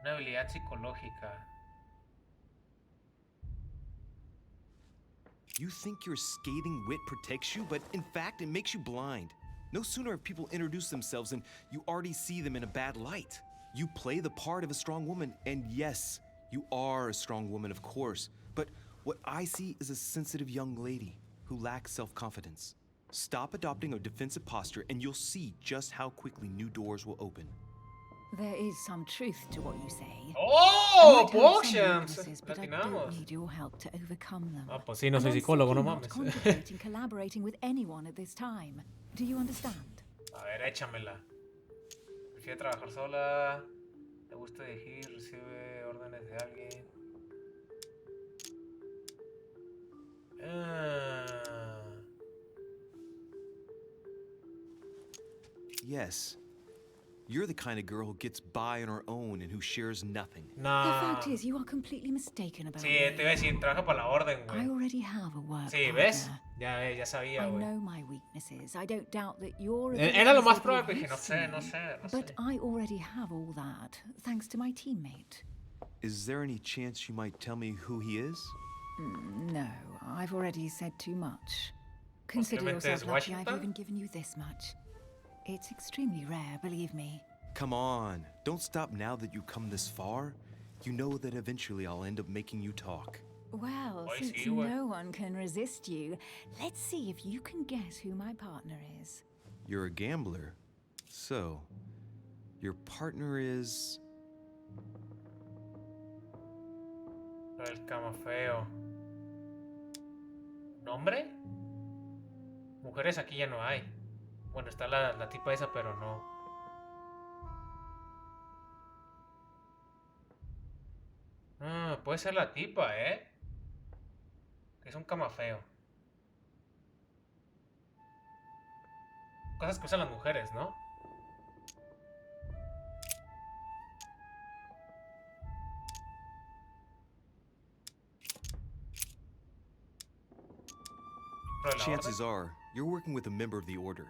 Una habilidad psicológica. You think your scathing wit protects you, but in fact, it makes you blind. No sooner have people introduced themselves than you already see them in a bad light. You play the part of a strong woman, and yes, you are a strong woman, of course. But what I see is a sensitive young lady who lacks self-confidence. Stop adopting a defensive posture, and you'll see just how quickly new doors will open. There is some truth to what you say. ¡Oh! I might have some Potions. weaknesses, but I Latinamos. don't need your help to overcome them. Ah, pues sí, no soy And I'm psicólogo, no simply not mames. contemplating collaborating with anyone at this time. Do you understand? A ver, échamela. Prefiere trabajar sola. Le gusta dirigir, recibe órdenes de alguien. Yes. You're the kind of girl who gets by on her own and who shares nothing. The fact is, you are completely mistaken about Sí, me. te iba a decir, trabaja para la orden, I güey. already have a work Sí, partner. ¿ves? Ya sabía, I güey. know my weaknesses. I don't doubt that you're. Era lo más probable, dije, no sé. But I already have all that, thanks to my teammate. Is there any chance you might tell me who he is? No, I've already said too much. Consider Posiblemente yourself es lucky I've Washington. even given you this much. It's extremely rare, believe me. Come on, don't stop now that you've come this far. You know that eventually I'll end up making you talk. Well, Ay, since sí, güey. no one can resist you, let's see if you can guess who my partner is. You're a gambler. So, your partner is... El camafeo. ¿Nombre? Mujeres aquí ya no hay. Bueno, está la tipa esa, pero no. Ah, puede ser la tipa, ¿eh? Que es un camafeo. Cosas que usan las mujeres, ¿no? Chances are, you're working with a member of the Order.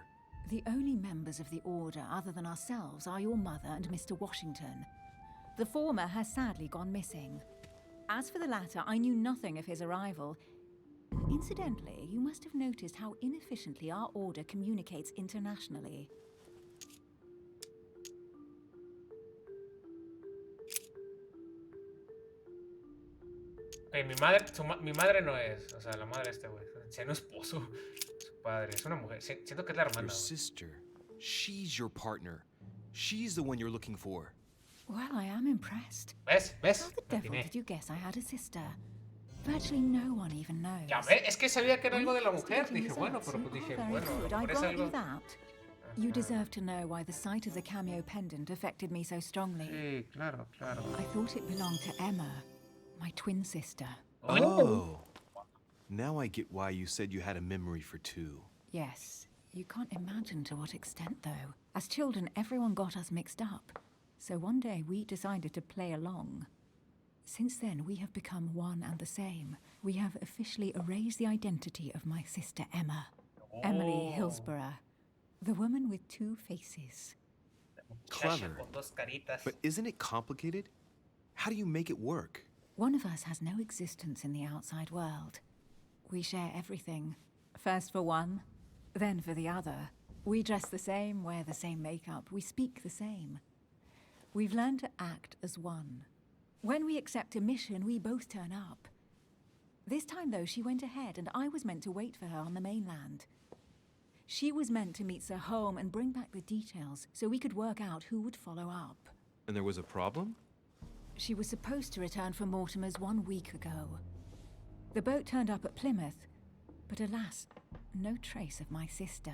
The only members of the Order other than ourselves are your mother and Mr. Washington. The former has sadly gone missing. As for the latter, I knew nothing of his arrival. Incidentally, you must have noticed how inefficiently our order communicates internationally. Ok, mi madre no es, o sea, la madre de este güey. Si no esposo, su padre, es una mujer. Siento que es la hermana. Your sister. She's your partner. She's the one you're looking for. Well, I am impressed. ¿Ves? How the devil did you guess I had a sister? Virtually no one even knows. Ya ves, es que sabía que era algo de la mujer. Dije, bueno, pero pues dije, bueno, I por eso grant you algo. that. You deserve to know why the sight of the cameo pendant affected me so strongly. Sí, claro, claro. I thought it belonged to Emma, my twin sister. Oh. Now I get why you said you had a memory for two. Yes, you can't imagine to what extent, though. As children, everyone got us mixed up. So one day we decided to play along. Since then, we have become one and the same. We have officially erased the identity of my sister Emma. Emily Hillsborough. The woman with two faces. Clever. But isn't it complicated? How do you make it work? One of us has no existence in the outside world. We share everything. First for one, then for the other. We dress the same, wear the same makeup, we speak the same. We've learned to act as one. When we accept a mission, we both turn up. This time, though, she went ahead, and I was meant to wait for her on the mainland. She was meant to meet Sir Home and bring back the details, so we could work out who would follow up. And there was a problem? She was supposed to return from Mortimer's 1 week ago. The boat turned up at Plymouth, but alas, no trace of my sister.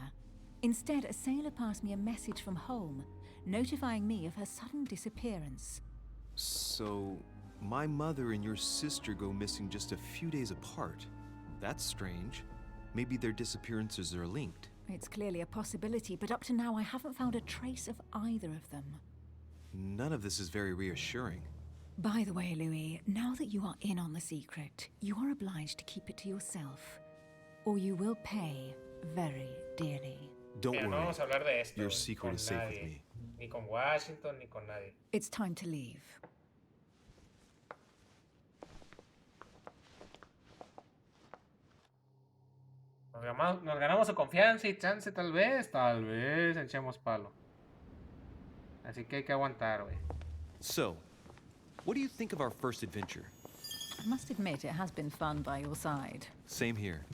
Instead, a sailor passed me a message from home, notifying me of her sudden disappearance. So, my mother and your sister go missing just a few days apart. That's strange. Maybe their disappearances are linked. It's clearly a possibility, but up to now I haven't found a trace of either of them. None of this is very reassuring. By the way, Louis, now that you are in on the secret, you are obliged to keep it to yourself, or you will pay very dearly. Don't Mira, no worry. vamos a hablar de esto, Your güey, secret con is safe with nadie. me. Ni con Washington, ni con nadie. It's time to leave. Nos ganamos su confianza y chance, tal vez echemos palo. Así que hay que aguantar, güey. So, what do you think of our first adventure? I must admit, it has been fun by your side. Same here.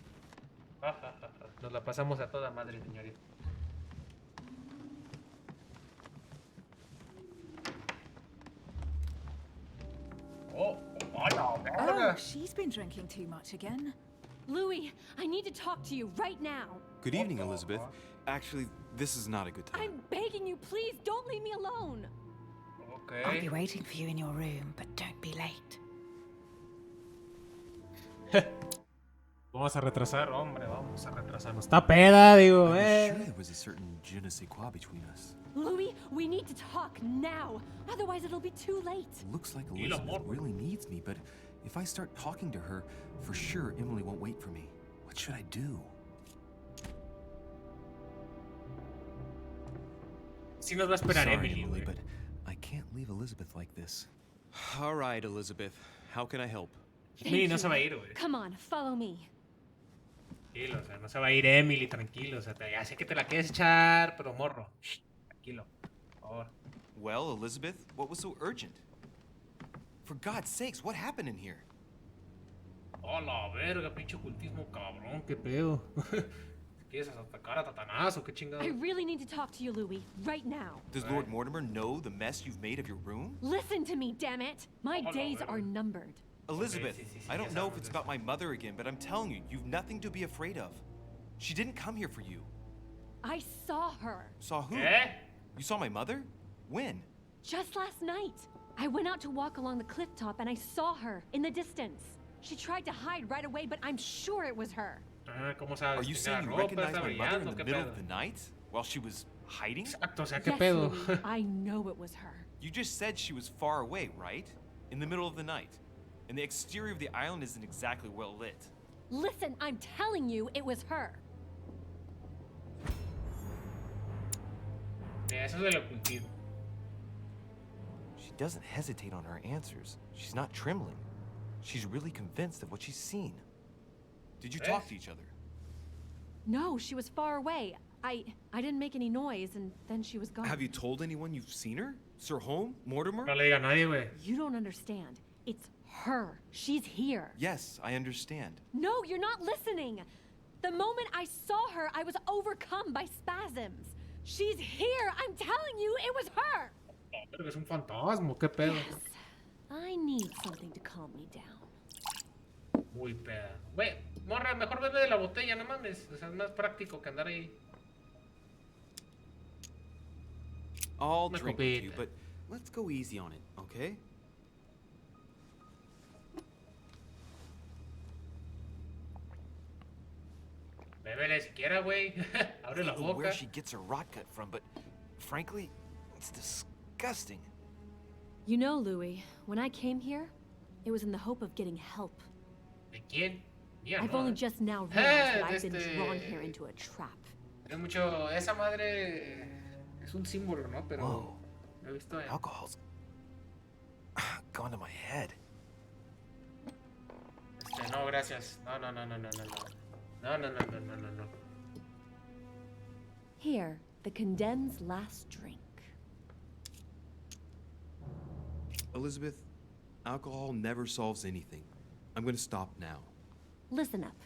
Nos la pasamos a toda madre, señorita. Oh, Oh, she's been drinking too much again. Louis, I need to talk to you right now. Good evening, Elizabeth. Actually, this is not a good time. I'm begging you, please don't leave me alone. Okay. I'll be waiting for you in your room, but don't be late. Vamos a retrasar, hombre, vamos a retrasarnos. Está peda, digo, I'm sure there was a certain je ne sais quoi between us. Louis, we need to talk now. Otherwise, it'll be too late. Looks like Elizabeth really needs me, but if I start talking to her, for sure Emily won't wait for me. What should I do? Sí nos va a esperar Sorry, Emily, Emily, güey. but I can't leave Elizabeth like this. All right, Elizabeth. How can I help? Emily no se va a ir, güey. Come on, follow me. Tranquilo, o sea, no se va a ir Emily, tranquilo. O sea, ya sé que te la quieres echar, pero morro. Shh, tranquilo, por favor. Well, Elizabeth, what was so urgent? For God's sakes, what happened in here? Oh, la verga, pinche ocultismo cabrón. ¿Qué pedo? ¿Quieres atacar a Tatanás o qué chingado? I really need to talk to you, Louis, right now. Does Lord Mortimer know the mess you've made of your room? Listen to me, damn it. My days are numbered. Elizabeth, I don't know if it's about my mother again, but I'm telling you, you've nothing to be afraid of. She didn't come here for you. I saw her. Saw who? ¿Qué? You saw my mother? When? Just last night. I went out to walk along the cliff top and I saw her in the distance. She tried to hide right away, but I'm sure it was her. ¿Cómo sabes? Are you saying you recognized my mother in the middle of the night? While she was hiding? Exacto, o sea, ¿qué Yes, pedo? Louis, I know it was her. You just said she was far away, right? In the middle of the night. And the exterior of the island isn't exactly well lit. Listen, I'm telling you, it was her. Eso es del ocultismo. She doesn't hesitate on her answers. She's not trembling. She's really convinced of what she's seen. Did you talk to each other? No, she was far away. I didn't make any noise, and then she was gone. Have you told anyone you've seen her? Sir Home? Mortimer? No le diga a nadie, güey. You don't understand. It's her. She's here. Yes, I understand. No, you're not listening. The moment I saw her, I was overcome by spasms. She's here. I'm telling you, it was her. Pero es un fantasma, qué pedo. Yes. I need something to calm me down. Muy peda. Güey, morra, mejor bebe de la botella, no mames. O sea, es más práctico que andar ahí. I'll drink with you, but let's go easy on it, okay? Bébele siquiera, güey. Abre la I don't know boca. where she gets her rot gut from, but frankly, it's disgusting. You know, Louis, when I came here, it was in the hope of getting help. ¿De quién? Mía, I've no. only just now realized that I've been drawn here into a trap. Es mucho. Esa madre es un símbolo, ¿no? Pero. Whoa. Lo he visto en. Alcohol's gone to my head. No, gracias. No. No. Here, the condemned's last drink. Elizabeth, alcohol never solves anything. I'm gonna stop now. Listen up.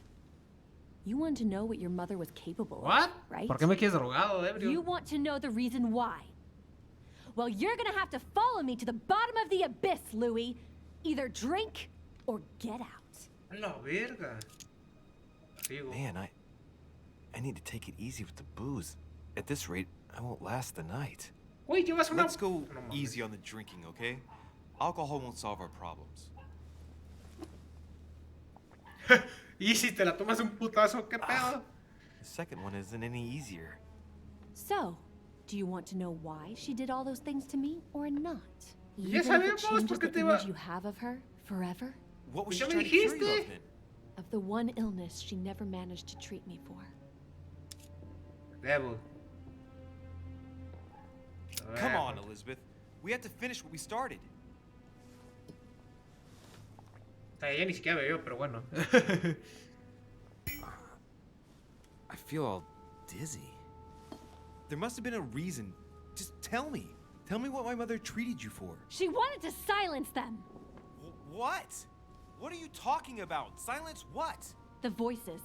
You want to know what your mother was capable What? of, right? ¿Por qué me quieres drogado, ebrio? You want to know the reason why. Well, you're gonna have to follow me to the bottom of the abyss, Louis. Either drink or get out. A la verga. Man, I need to take it easy with the booze. At this rate, I won't last the night. Wait, llevas una... Let's go easy on the drinking, okay? Alcohol won't solve our problems. Y si te la tomas un putazo, ¿qué pedo? The second one isn't any easier. So, do you want to know why she did all those things to me or not? Ya Even if it sabemos, changes porque the te image va... you have of her forever? What was Ya she me trying to cure you of dijiste. then? Of the one illness she never managed to treat me for. Devil. Come on, Elizabeth. We have to finish what we started. Ella ni siquiera bebió, pero bueno. I feel all dizzy. There must have been a reason. Just tell me. Tell me what my mother treated you for. She wanted to silence them! What? What are you talking about? Silence what? The voices.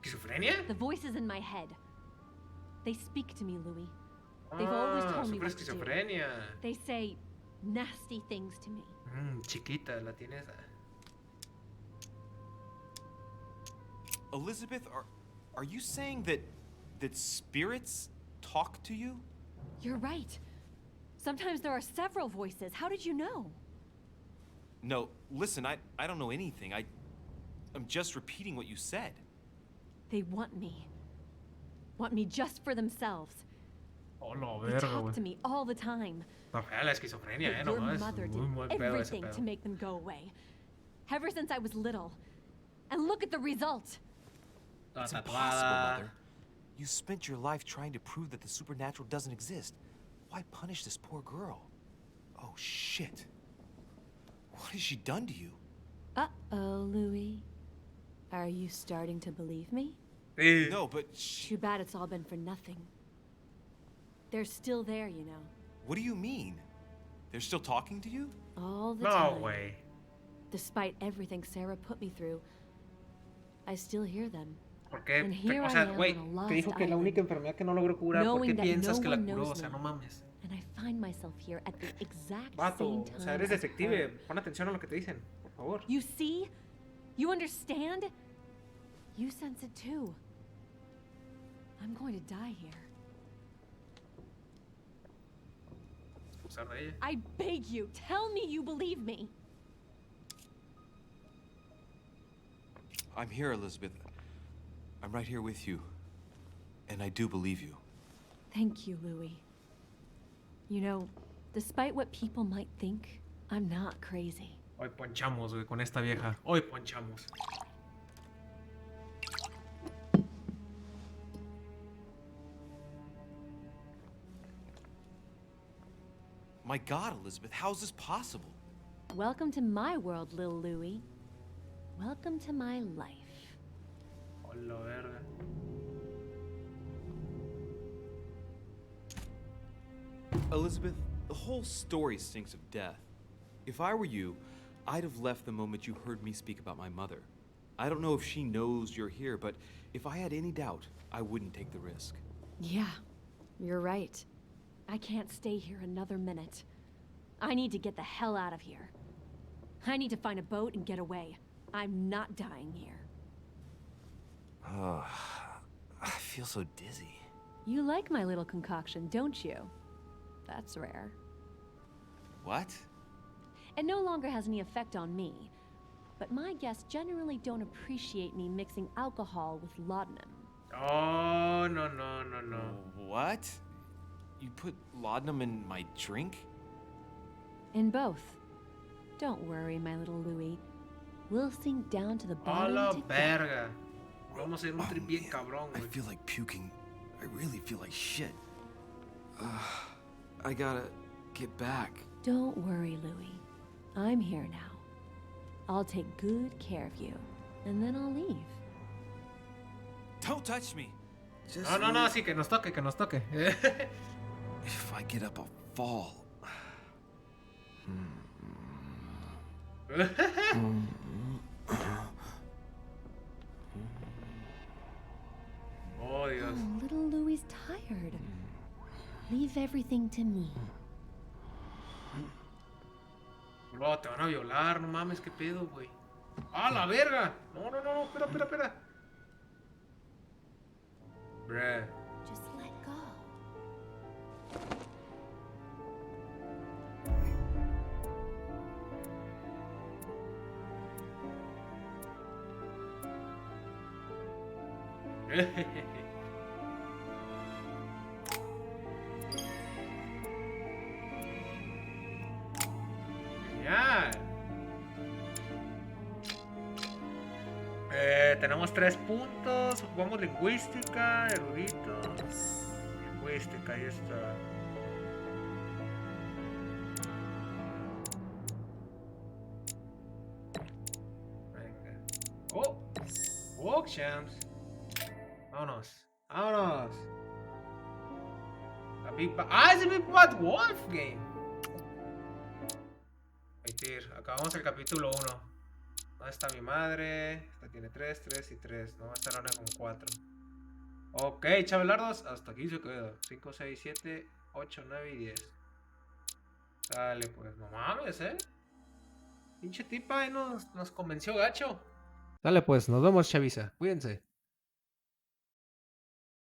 ¿Esquizofrenia? The voices in my head. They speak to me, Louis. They've always told me sufre what to do. esquizofrenia. They say nasty things to me. Chiquita, la tienes. Elizabeth, are you saying that spirits talk to you? You're right. Sometimes there are several voices. How did you know? No, listen, I don't know anything. I'm just repeating what you said. They want me. Want me just for themselves. Oh, no, They verga, talk güey. to me all the time. Está fea la esquizofrenia, But your nomás. mother Muy did mal pedo ese everything pedo. to make them go away. Ever since I was little. And look at the result. It's impossible, Mother. You spent your life trying to prove that the supernatural doesn't exist. Why punish this poor girl? Oh, shit. What has she done to you? Uh-oh, Louis. Are you starting to believe me? No, but Too bad it's all been for nothing. They're still there, you know. what do you mean? They're still talking to you? All the No, time. güey. Despite everything Sarah put me through, I still hear them. ¿Por qué? And here O I sea, am güey, on a lost te dijo que la island, única enfermedad que no logró curar, ¿por qué knowing that piensas no que la one curó? knows O sea, me. no mames. And I find myself here at the exact Vato, same o time. sea, eres as detective. her. Pon atención a lo que te dicen, por favor. You see? You understand? You sense it too. I'm going to die here. Abusar de ella. I beg you, tell me you believe me. I'm here, Elizabeth. I'm right here with you. And I do believe you. Thank you, Louis. You know, despite what people might think, I'm not crazy. Hoy ponchamos, güey, con esta vieja. Hoy ponchamos. My God, Elizabeth, how is this possible? Welcome to my world, little Louis. Welcome to my life. la verga. Elizabeth, the whole story stinks of death. If I were you, I'd have left the moment you heard me speak about my mother. I don't know if she knows you're here, but if I had any doubt, I wouldn't take the risk. Yeah, you're right. I can't stay here another minute. I need to get the hell out of here. I need to find a boat and get away. I'm not dying here. Oh, I feel so dizzy. You like my little concoction, don't you? That's rare. What? It no longer has any effect on me. But my guests generally don't appreciate me mixing alcohol with laudanum. Oh, no. What? You put laudanum in my drink? In both. Don't worry, my little Louis. We'll sink down to the A bottom la together. verga. Vamos a hacer un trip bien cabrón, I güey. feel like puking. I really feel like shit. I gotta get back. Don't worry, Louis. I'm here now. I'll take good care of you, and then I'll leave. Don't touch me. Just No, sí, que nos toque, que nos toque. If I get up, I'll fall. Oh, Dios. Oh, little Louis tired. Leave everything to me. Bro, te van a violar, no mames, qué pedo, güey. ¡Ah, la verga! No, espera. Bruh. Just let go. Genial. Tenemos 3 puntos. Jugamos lingüística, erudito. Lingüística, ahí está. Venga. Oh, Walkshamps. Vámonos. La Big Bad. ¡Ah, es el Big Bad Wolf Game! Acabamos el capítulo 1. ¿Dónde está mi madre? Esta tiene 3, 3 y 3. No, esta una con 4. Ok, chavelardos. Hasta aquí se queda. 5, 6, 7, 8, 9 y 10. Dale, pues. No mames, Pinche tipa ahí nos convenció gacho. Dale, pues. Nos vemos, chaviza. Cuídense.